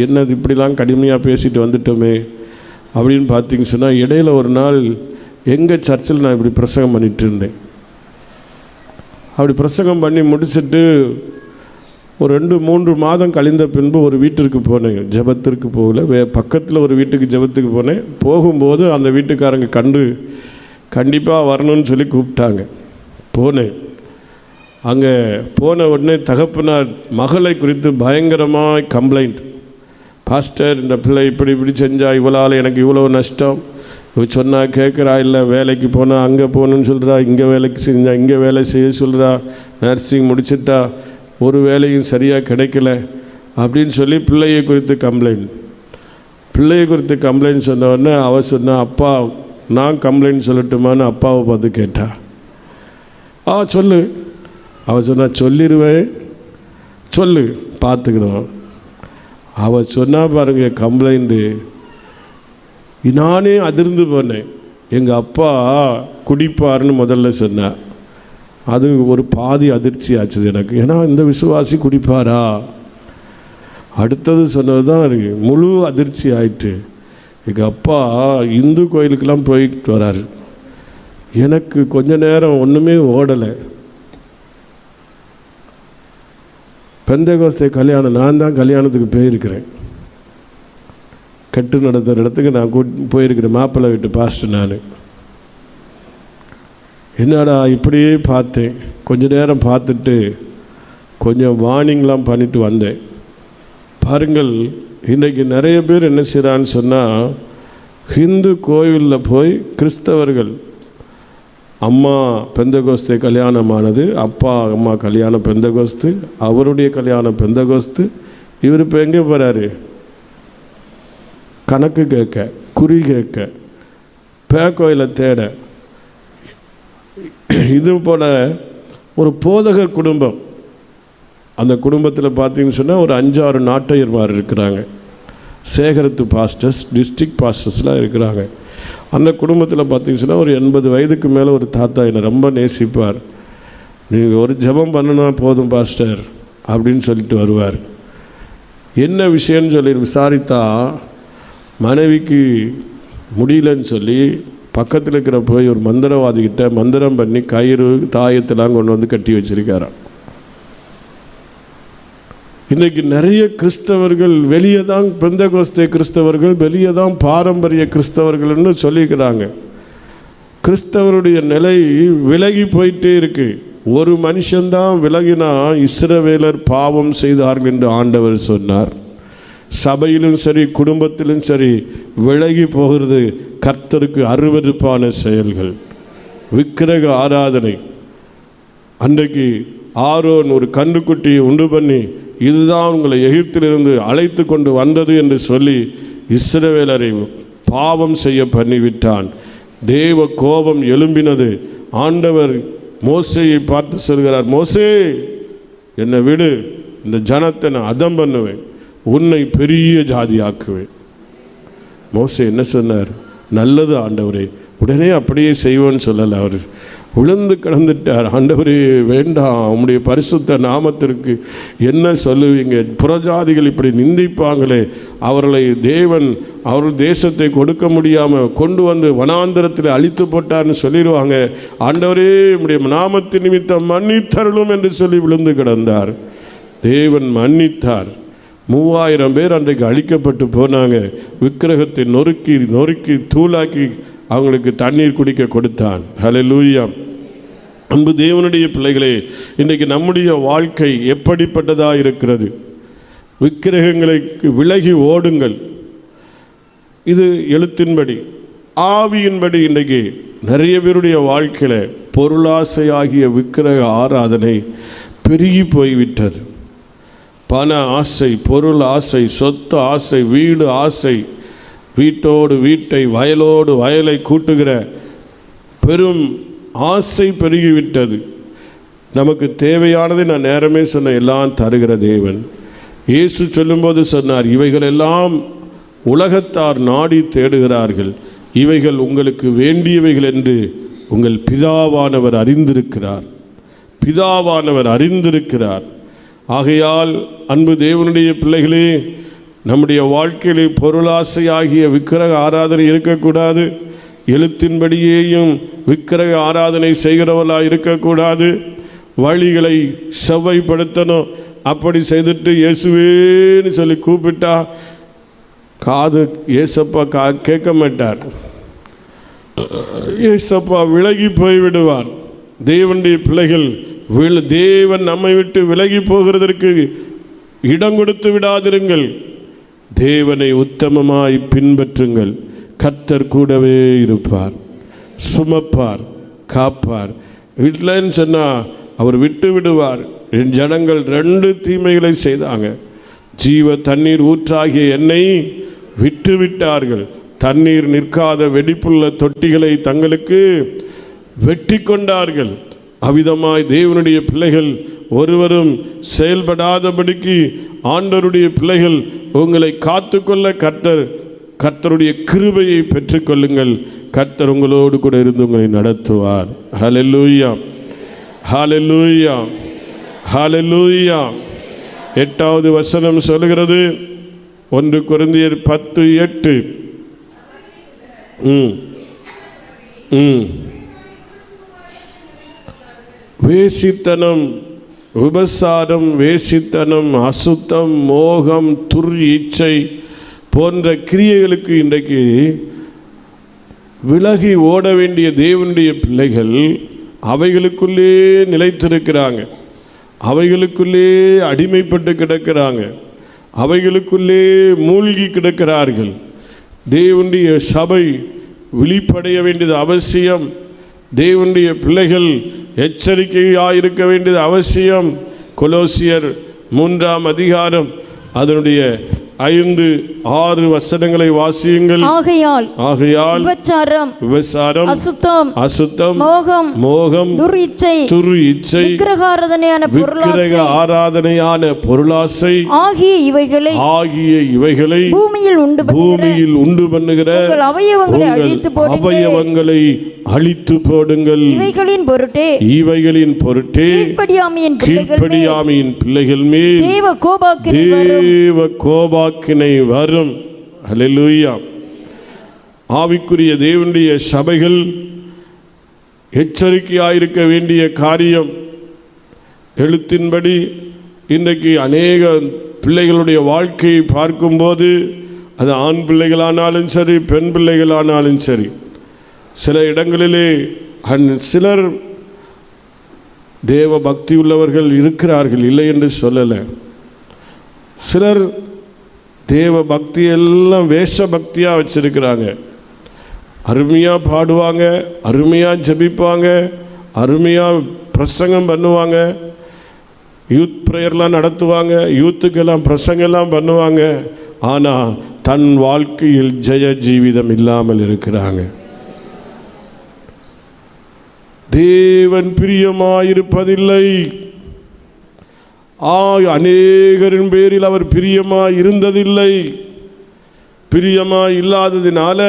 என்னது இப்படிலாம் கடுமையாக பேசிட்டு வந்துட்டோமே அப்படின்னு பார்த்திங்கன்னு சொன்னால், இடையில் ஒரு நாள் எங்கள் சர்ச்சில் நான் இப்படி பிரசங்கம் பண்ணிகிட்டு இருந்தேன். அப்படி பிரசங்கம் பண்ணி முடிச்சுட்டு ஒரு 2-3 மாதம் கழிந்த பின்பு ஒரு வீட்டிற்கு போனேன். ஜெபத்திற்கு போகல, பக்கத்தில் ஒரு வீட்டுக்கு ஜெபத்துக்கு போனேன். போகும்போது அந்த வீட்டுக்காரங்க கண்டிப்பாக வரணும்னு சொல்லி கூப்பிட்டாங்க. போனேன். அங்கே போன உடனே தகப்பனார் மகளை குறித்து பயங்கரமாக கம்ப்ளைண்ட். பாஸ்டர், இந்த பிள்ளை இப்படி செஞ்சா, இவளால் எனக்கு இவ்வளோ நஷ்டம், சொன்னால் கேட்குறா, இல்லை வேலைக்கு போனால் அங்கே போகணுன்னு சொல்கிறா, இங்கே வேலைக்கு செஞ்சா இங்கே வேலை செய்ய சொல்கிறா, நர்சிங் முடிச்சிட்டா, ஒரு வேலையும் சரியாக கிடைக்கல அப்படின்னு சொல்லி பிள்ளையை குறித்து கம்ப்ளைண்ட் சொன்ன உடனே அவள் சொன்னா, அப்பா நான் கம்ப்ளைண்ட் சொல்லட்டுமான்னு அப்பாவை பார்த்து கேட்டா. சொல்லு. அவள் சொன்னா, சொல்லிடுவேன், சொல்லு பார்த்துக்கிடுவோம். அவள் சொன்னா பாருங்க கம்ப்ளைண்ட்டு. நானே அதிர்ந்து போனேன். எங்கள் அப்பா குடிப்பார்னு முதல்ல சொன்னேன். அது ஒரு பாதி அதிர்ச்சி ஆச்சு எனக்கு. ஏன்னா இந்த விசுவாசி குடிப்பாரா? அடுத்தது சொன்னது தான் முழு அதிர்ச்சி ஆயிட்டு. எங்கள் அப்பா இந்து கோயிலுக்கெல்லாம் போயிட்டு வராரு. எனக்கு கொஞ்ச நேரம் ஒன்றுமே ஓடலை. பெந்தேகோஸ்தே கல்யாணம், நான் தான் கல்யாணத்துக்கு போயிருக்கிறேன். கட்டு நடத்துகிற இடத்துக்கு நான் போயிருக்கிறேன். மாப்பிள்ளை வீட்டு பாஸ்டர் நான். என்னடா இப்படியே பார்த்தேன். கொஞ்ச நேரம் பார்த்துட்டு கொஞ்சம் வார்னிங்லாம் பண்ணிட்டு வந்தேன். பாருங்கள், இன்றைக்கி நிறைய பேர் என்ன செய்கிறான்னு சொன்னால், ஹிந்து கோவிலில் போய் கிறிஸ்தவர்கள் அம்மா பெந்தகோஸ்தே கல்யாணமானது, அப்பா அம்மா கல்யாணம் பெந்தகோஸ்து, அவருடைய கல்யாணம் பெந்தகோஸ்து. இவர் இப்போ எங்கே போகிறாரு? கணக்கு கேட்க, குறி கேட்க, பேக்கோயிலை தேட. இது போல் ஒரு போதகர் குடும்பம். அந்த குடும்பத்தில் பார்த்தீங்கன்னு சொன்னால் ஒரு 5-6 நாட்டையர்மார் இருக்கிறாங்க. சேகரத்து பாஸ்டர்ஸ், டிஸ்ட்ரிக்ட் பாஸ்டர்ஸ்லாம் இருக்கிறாங்க. அந்த குடும்பத்தில் பார்த்தீங்கன்னு சொன்னால் ஒரு 80 வயதுக்கு மேலே ஒரு தாத்தா என்னை ரொம்ப நேசிப்பார். நீங்கள் ஒரு ஜெபம் பண்ணுனா போதும் பாஸ்டர் அப்படின்னு சொல்லிட்டு வருவார். என்ன விஷயம்னு சொல்லி விசாரித்தா, மனைவிக்கு முடியலன்னு சொல்லி பக்கத்தில் இருக்கிற போய் ஒரு மந்திரவாதிகிட்ட மந்திரம் பண்ணி கயிறு தாயத்தெல்லாம் கொண்டு வந்து கட்டி வச்சிருக்காராம். இன்றைக்கி நிறைய கிறிஸ்தவர்கள் வெளியே தான் பெந்தகோஸ்தே கிறிஸ்தவர்கள், வெளியே தான் பாரம்பரிய கிறிஸ்தவர்கள்னு சொல்லிக்கிறாங்க. கிறிஸ்தவருடைய நிலை விலகி போயிட்டே இருக்கு. ஒரு மனுஷன்தான் விலகினா இஸ்ரவேலர் பாவம் செய்தார்கள் என்று ஆண்டவர் சொன்னார். சபையிலும் சரி குடும்பத்திலும் சரி விலகி போகிறது கர்த்தருக்கு அருவருப்பான செயல்கள். விக்கிரக ஆராதனை. அன்றைக்கு ஆரோன் ஒரு கன்றுக்குட்டியை உண்டு பண்ணி, இதுதான் உங்களை எகிப்திலிருந்து அழைத்து கொண்டு வந்தது என்று சொல்லி இஸ்ரவேலரை பாவம் செய்ய பண்ணிவிட்டான். தேவ கோபம் எழும்பினது. ஆண்டவர் மோசேயை பார்த்து சொல்கிறார், மோசே என்னை விடு, இந்த ஜனத்தை நான் அதம் பண்ணுவேன், உன்னை பெரிய ஜாதியாக்குவேன். மோசே என்ன சொன்னார்? நல்லது ஆண்டவரே, உடனே அப்படியே செய்வோன்னு சொல்லலை. அவர் விழுந்து கிடந்துட்டார். ஆண்டவரே வேண்டாம், உம்முடைய பரிசுத்த நாமத்திற்கு என்ன சொல்லுவீங்க? புறஜாதிகள் இப்படி நிந்திப்பாங்களே, அவர்களை தேவன் அவர்கள் தேசத்தை கொடுக்க முடியாமல் கொண்டு வந்து வனாந்தரத்தில் அழித்து போட்டார்னு சொல்லிடுவாங்க. ஆண்டவரே உம்முடைய நாமத்தின் நிமித்தம் மன்னித்தருளும் என்று சொல்லி விழுந்து கிடந்தார். தேவன் மன்னித்தார். 3000 பேர் அன்றைக்கு அழிக்கப்பட்டு போனாங்க. விக்கிரகத்தை நொறுக்கி நொறுக்கி தூளாக்கி அவங்களுக்கு தண்ணீர் குடிக்க கொடுத்தான். ஹல்லேலூயா. அன்பு தேவனுடைய பிள்ளைகளே, இன்றைக்கு நம்முடைய வாழ்க்கை எப்படிப்பட்டதாக இருக்கிறது? விக்கிரகங்களுக்கு விலகி ஓடுங்கள். இது எழுத்தின்படி. ஆவியின்படி இன்றைக்கு நிறைய பேருடைய வாழ்க்கையில் பொருளாசையாகிய விக்கிரக ஆராதனை பெருகி போய்விட்டது. பண ஆசை, பொருள் ஆசை, சொத்து ஆசை, வீடு ஆசை, வீட்டோடு வீட்டை, வயலோடு வயலை கூட்டுகிற பெரும் ஆசை பெருகிவிட்டது. நமக்கு தேவையானதை நான் நேரமே சொன்ன எல்லாம் தருகிற தேவன். இயேசு சொல்லும்போது சொன்னார், இவைகளெல்லாம் உலகத்தார் நாடி தேடுகிறார்கள், இவைகள் உங்களுக்கு வேண்டியவைகள் என்று உங்கள் பிதாவானவர் அறிந்திருக்கிறார். பிதாவானவர் அறிந்திருக்கிறார். ஆகையால் அன்பு தேவனுடைய பிள்ளைகளே, நம்முடைய வாழ்க்கையில் பொருளாசையாகிய விக்கிரக ஆராதனை இருக்கக்கூடாது. எழுத்தின்படியேயும் விக்கிரக ஆராதனை செய்கிறவர்களாக இருக்கக்கூடாது. வழிகளை செவ்வைப்படுத்தணும். அப்படி செய்துட்டு இயேசுவேன்னு சொல்லி கூப்பிட்டா காது ஏசப்பா கேட்க மாட்டார். ஏசப்பா விலகி போய்விடுவார். தேவனுடைய பிள்ளைகள் தேவன் நம்மை விட்டு விலகி போகிறதற்கு இடம் கொடுத்து விடாதிருங்கள். தேவனை உத்தமமாய் பின்பற்றுங்கள். கர்த்தர் கூடவே இருப்பார், சுமப்பார், காப்பார். வீட்டில்ன்னு சொன்னால் அவர் விட்டு விடுவார். என் ஜனங்கள் 2 தீமைகளை செய்தாங்க. ஜீவ தண்ணீர் ஊற்றாகிய என்னை விட்டு விட்டார்கள். தண்ணீர் நிற்காத வெடிப்புள்ள தொட்டிகளை தங்களுக்கு வெட்டி கொண்டார்கள். அவ்விதமாய் தேவனுடைய பிள்ளைகள் ஒருவரும் செயல்படாதபடிக்கு ஆண்டவருடைய பிள்ளைகள் உங்களை காத்துக்கொள்ள கர்த்தருடைய கிருபையை பெற்றுக்கொள்ளுங்கள். கர்த்தர் உங்களோடு கூட இருந்து உங்களை நடத்துவார். ஹல்லேலூயா, ஹல்லேலூயா, ஹல்லேலூயா. 8வது வசனம் சொல்கிறது, 1 கொரிந்தியர் 10:8. வேசித்தனம், விபசாரம், வேசித்தனம், அசுத்தம், மோகம், இச்சை போன்ற கிரியைகளுக்கு இன்றைக்கு விலகி ஓட வேண்டிய தேவனுடைய பிள்ளைகள் அவைகளுக்குள்ளே நிலைத்திருக்கிறாங்க. அவைகளுக்குள்ளே அடிமைப்பட்டு கிடக்கிறாங்க. அவைகளுக்குள்ளே மூழ்கி கிடக்கிறார்கள். தேவனுடைய சபை விழிப்படைய வேண்டியது அவசியம். தேவனுடைய பிள்ளைகள் எச்சரிக்கையாயிருக்க வேண்டியது அவசியம். கொலோசியர் 3ஆம் அதிகாரம் அதனுடைய 5-6 வசனங்களை வாசியுங்கள். ஆகையால் விபச்சாரம், அசுத்தம், மோகம், துர்இச்சை, விக்கிரக ஆராதனையான பொருளாசை ஆகிய இவைகளை பூமியில் உண்டு பண்ணுகிற அவயவங்களை அழித்து போடுங்கள். இவைகளின் பொருட்டே கீழ்ப்படியாமையின் பிள்ளைகள் மேல் தேவ கோபாக்கினை வரும். ஹல்லேலூயா. ஆவிக்குரிய தேவனுடைய சபைகள் எச்சரிக்கையாயிருக்க வேண்டிய காரியம். எழுத்தின்படி இன்றைக்கு அநேக பிள்ளைகளுடைய வாழ்க்கையை பார்க்கும்போது அது ஆண் பிள்ளைகளானாலும் சரி, பெண் பிள்ளைகளானாலும் சரி, சில இடங்களிலே சிலர் தேவ பக்தி உள்ளவர்கள் இருக்கிறார்கள், இல்லை என்று சொல்லலை. சிலர் தேவ பக்தி எல்லாம் வேஷ பக்தியாக வச்சிருக்கிறாங்க. அருமையாக பாடுவாங்க, அருமையாக ஜெபிப்பாங்க, அருமையாக பிரசங்கம் பண்ணுவாங்க, யூத் ப்ரேயர்லாம் நடத்துவாங்க, யூத்துக்கெல்லாம் பிரசங்கெல்லாம் பண்ணுவாங்க. ஆனால் தன் வாழ்க்கையில் ஜெய ஜீவிதம் இல்லாமல் இருக்கிறாங்க. தேவன் பிரியமாயிருப்பதில்லை. அநேகரின் பேரில் அவர் பிரியமாய் இருந்ததில்லை. பிரியமாய் இல்லாததினால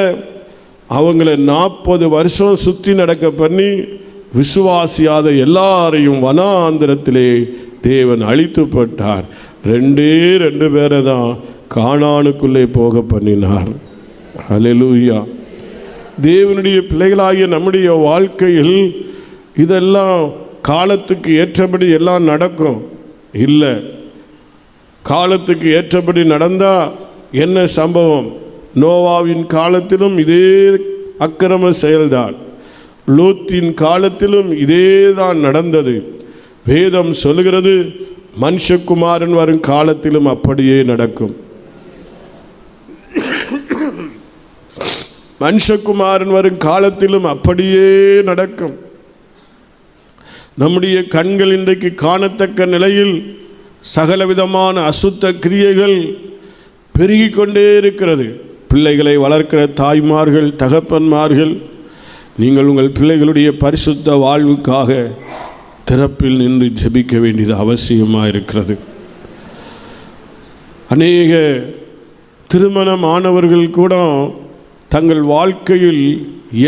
அவங்கள 40 வருஷம் சுற்றி நடக்க பண்ணி விசுவாசியாத எல்லாரையும் வனாந்திரத்திலே தேவன் அழித்து போட்டார். 2 பேரை தான் கானானுக்குள்ளே போக பண்ணினார். ஹல்லேலூயா. தேவனுடைய பிள்ளைகளாகிய நம்முடைய வாழ்க்கையில் இதெல்லாம் காலத்துக்கு ஏற்றபடி எல்லாம் நடக்கும் இல்லை. காலத்துக்கு ஏற்றபடி நடந்தால் என்ன சம்பவம்? நோவாவின் காலத்திலும் இதே அக்கிரம செயல்தான், லோத்தின் காலத்திலும் இதே தான் நடந்தது. வேதம் சொல்லுகிறது, மனுஷகுமாரன் வரும் காலத்திலும் அப்படியே நடக்கும். மனுஷகுமாரன் வரும் காலத்திலும் அப்படியே நடக்கும். நம்முடைய கண்கள் இன்றைக்கு காணத்தக்க நிலையில் சகலவிதமான அசுத்த கிரியைகள் பெருகி கொண்டே இருக்கிறது. பிள்ளைகளை வளர்க்கிற தாய்மார்கள், தகப்பன்மார்கள், நீங்கள் உங்கள் பிள்ளைகளுடைய பரிசுத்த வாழ்வுக்காக திறப்பில் நின்று ஜெபிக்க வேண்டியது அவசியமாக இருக்கிறது. அநேக திருமணமானவர்கள் கூட தங்கள் வாழ்க்கையில்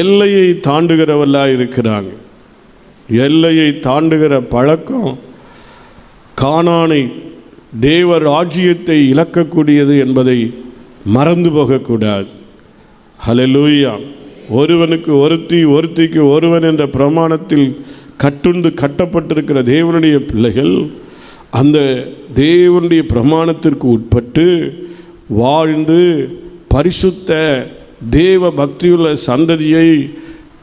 எல்லையை தாண்டுகிறவர்களாக இருக்கிறாங்க. எல்லையை தாண்டுகிற பழக்கம் கானானை, தேவ ராஜ்யத்தை இழக்கக்கூடியது என்பதை மறந்து போகக்கூடாது. ஹல்லேலூயா. ஒருவனுக்கு ஒருத்தி, ஒருத்திக்கு ஒருவன் என்ற பிரமாணத்தில் கட்டுண்டு கட்டப்பட்டிருக்கிற தேவனுடைய பிள்ளைகள் அந்த தேவனுடைய பிரமாணத்திற்கு உட்பட்டு வாழ்ந்து பரிசுத்த தேவ பக்தியுள்ள சந்ததியை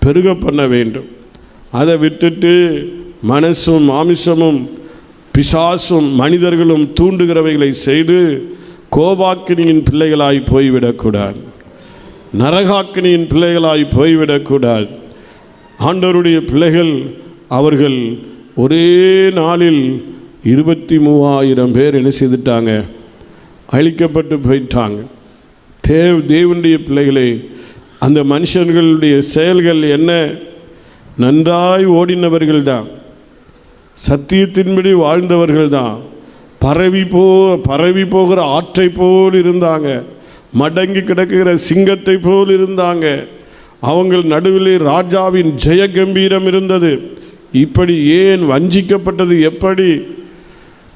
பெருக பண்ண வேண்டும். அதை விட்டுட்டு மனசும் மாமிசமும் பிசாசும் மனிதர்களும் தூண்டுகிறவைகளை செய்து கோபாக்கினியின் பிள்ளைகளாய் போய்விடக்கூடாது, நரகாக்கினியின் பிள்ளைகளாய் போய்விடக்கூடாது. ஆண்டவருடைய பிள்ளைகள் அவர்கள் ஒரே நாளில் 23,000 பேர் என்ன செய்துட்டாங்க, அழிக்கப்பட்டு போயிட்டாங்க. தேவனுடைய பிள்ளைகளே, அந்த மனுஷர்களுடைய செயல்கள் என்ன? நன்றாய் ஓடினவர்கள் தான், சத்தியத்தின்படி வாழ்ந்தவர்கள் தான், பரவி போகிற ஆற்றை போல் இருந்தாங்க, மடங்கி கிடக்குகிற சிங்கத்தை போல் இருந்தாங்க. அவங்கள் நடுவிலே ராஜாவின் ஜெய கம்பீரம் இருந்தது. இப்படி ஏன் வஞ்சிக்கப்பட்டது? எப்படி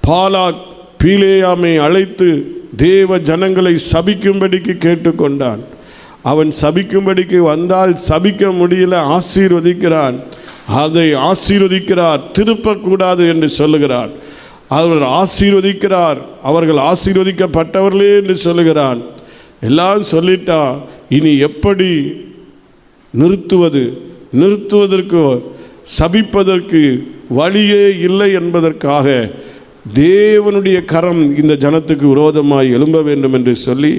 பாலாக் பீலேயாமை அழைத்து தேவ ஜனங்களை சபிக்கும்படிக்கு கேட்டுக்கொண்டான். அவன் சபிக்கும்படிக்கு வந்தால் சபிக்க முடியல, ஆசீர்வதிக்கிறான். அதை ஆசீர்வதிக்கிறார், திருப்பக்கூடாது என்று சொல்லுகிறார். அவர் ஆசீர்வதிக்கிறார், அவர்கள் ஆசீர்வதிக்கப்பட்டவர்களே என்று சொல்லுகிறான். எல்லாம் சொல்லிட்டா இனி எப்படி நிறுத்துவதற்கு சபிப்பதற்கு வழியே இல்லை என்பதற்காக தேவனுடைய கரம் இந்த ஜனத்துக்கு விரோதமாய் எழும்ப வேண்டும் என்று சொல்லி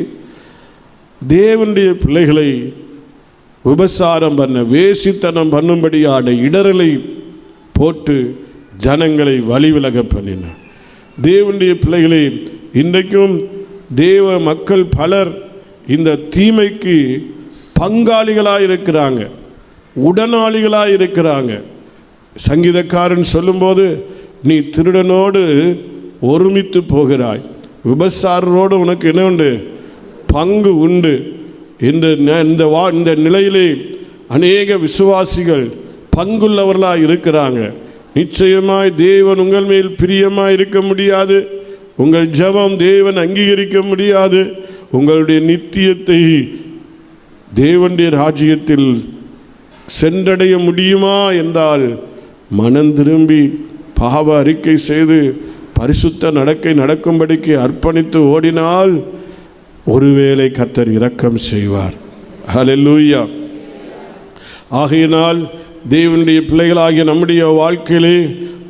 தேவனுடைய பிள்ளைகளை விபசாரம் பண்ண, வேசித்தனம் பண்ணும்படியான இடரலை போட்டு ஜனங்களை வழிவிலக பண்ணினார். தேவனுடைய பிள்ளைகளை இன்றைக்கும் தேவ மக்கள் பலர் இந்த தீமைக்கு பங்காளிகளாக இருக்கிறாங்க, உடனாளிகளாக இருக்கிறாங்க. சங்கீதக்காரன் சொல்லும்போது, நீ திருடனோடு ஒருமித்து போகிறாய், விபசாரரோடு உனக்கு என்ன உண்டு? பங்கு உண்டு. இந்த நிலையிலே அநேக விசுவாசிகள் பங்குள்ளவர்களாக இருக்கிறாங்க. நிச்சயமாய் தேவன் உங்கள் மேல் பிரியமாக இருக்க முடியாது, உங்கள் ஜெபம் தேவன் அங்கீகரிக்க முடியாது. உங்களுடைய நித்தியத்தை தேவனுடைய ராஜ்யத்தில் சென்றடைய முடியுமா என்றால் மனம் திரும்பி பாவ அறிக்கை செய்து பரிசுத்த நடக்கை நடக்கும்படிக்கு அர்ப்பணித்து ஓடினால் ஒருவேளை கர்த்தர் இரக்கம் செய்வார். ஹல்லேலூயா. ஆகையினால் தேவனுடைய பிள்ளைகளாகிய நம்முடைய வாழ்க்கையிலே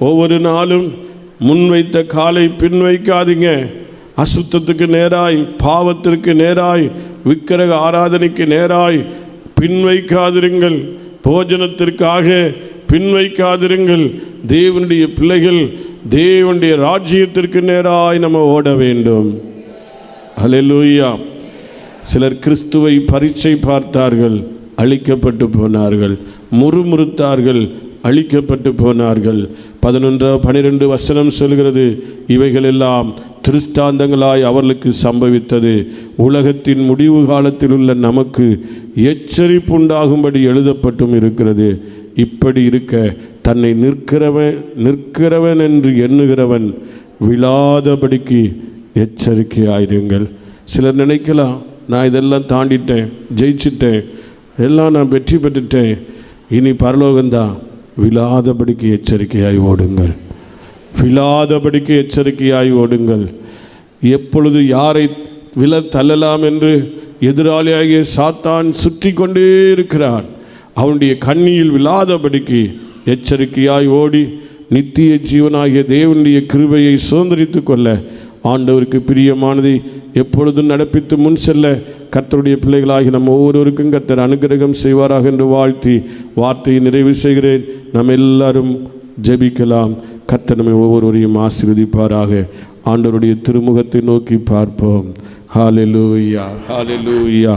ஒவ்வொரு நாளும் முன்வைத்த காலை பின் வைக்காதீங்க. அசுத்தத்துக்கு நேராய், பாவத்திற்கு நேராய், விக்கிரக ஆராதனைக்கு நேராய் பின் வைக்காதிருங்கள். போஜனத்திற்காக பின் வைக்காதிருங்கள். தேவனுடைய பிள்ளைகள் தேவனுடைய ராஜ்யத்திற்கு நேராய் நம்ம ஓட வேண்டும். ஹல்லேலூயா. சிலர் கிறிஸ்துவை பரீட்சை பார்த்தார்கள், அழிக்கப்பட்டு போனார்கள். முறுமுறுத்தார்கள், அழிக்கப்பட்டு போனார்கள். 11-12 வசனம் சொல்கிறது, இவைகளெல்லாம் திருஷ்டாந்தங்களாய் அவர்களுக்கு சம்பவித்தது. உலகத்தின் முடிவு காலத்தில் உள்ள நமக்கு எச்சரிப்பு உண்டாகும்படி எழுதப்பட்டும் இருக்கிறது. இப்படி இருக்க தன்னை நிற்கிறவன் என்று எண்ணுகிறவன் விழாதபடிக்கு எச்சரிக்கையாயிருங்கள். சிலர் நினைக்கலாம், நான் இதெல்லாம் தாண்டிட்டேன், ஜெயிச்சிட்டேன், எல்லாம் நான் வெற்றி பெற்றுட்டேன், இனி பரலோகம்தான். விழாதபடிக்கு எச்சரிக்கையாய் ஓடுங்கள், விழாதபடிக்கு எச்சரிக்கையாய் ஓடுங்கள். எப்பொழுது யாரை விழ தள்ளலாம் என்று எதிராளியாகிய சாத்தான் சுற்றி கொண்டே இருக்கிறான். அவனுடைய கண்ணியில் விழாதபடிக்கு எச்சரிக்கையாய் ஓடி நித்திய ஜீவனாகிய தேவனுடைய கிருபையை சுதந்திரித்து கொள்ள ஆண்டவருக்கு பிரியமானதை எப்பொழுதும் நடப்பித்து முன் செல்ல கர்த்தருடைய பிள்ளைகளாகி நம்ம ஒவ்வொருவருக்கும் கர்த்தர் அனுக்கிரகம் செய்வாராக என்று வாழ்த்தி வார்த்தையை நிறைவு செய்கிறேன். நம்ம எல்லாரும் ஜெபிக்கலாம். கர்த்தர் நம்மை ஒவ்வொருவரையும் ஆசீர்வதிப்பாராக. ஆண்டவருடைய திருமுகத்தை நோக்கி பார்ப்போம். ஹல்லேலூயா, ஹல்லேலூயா.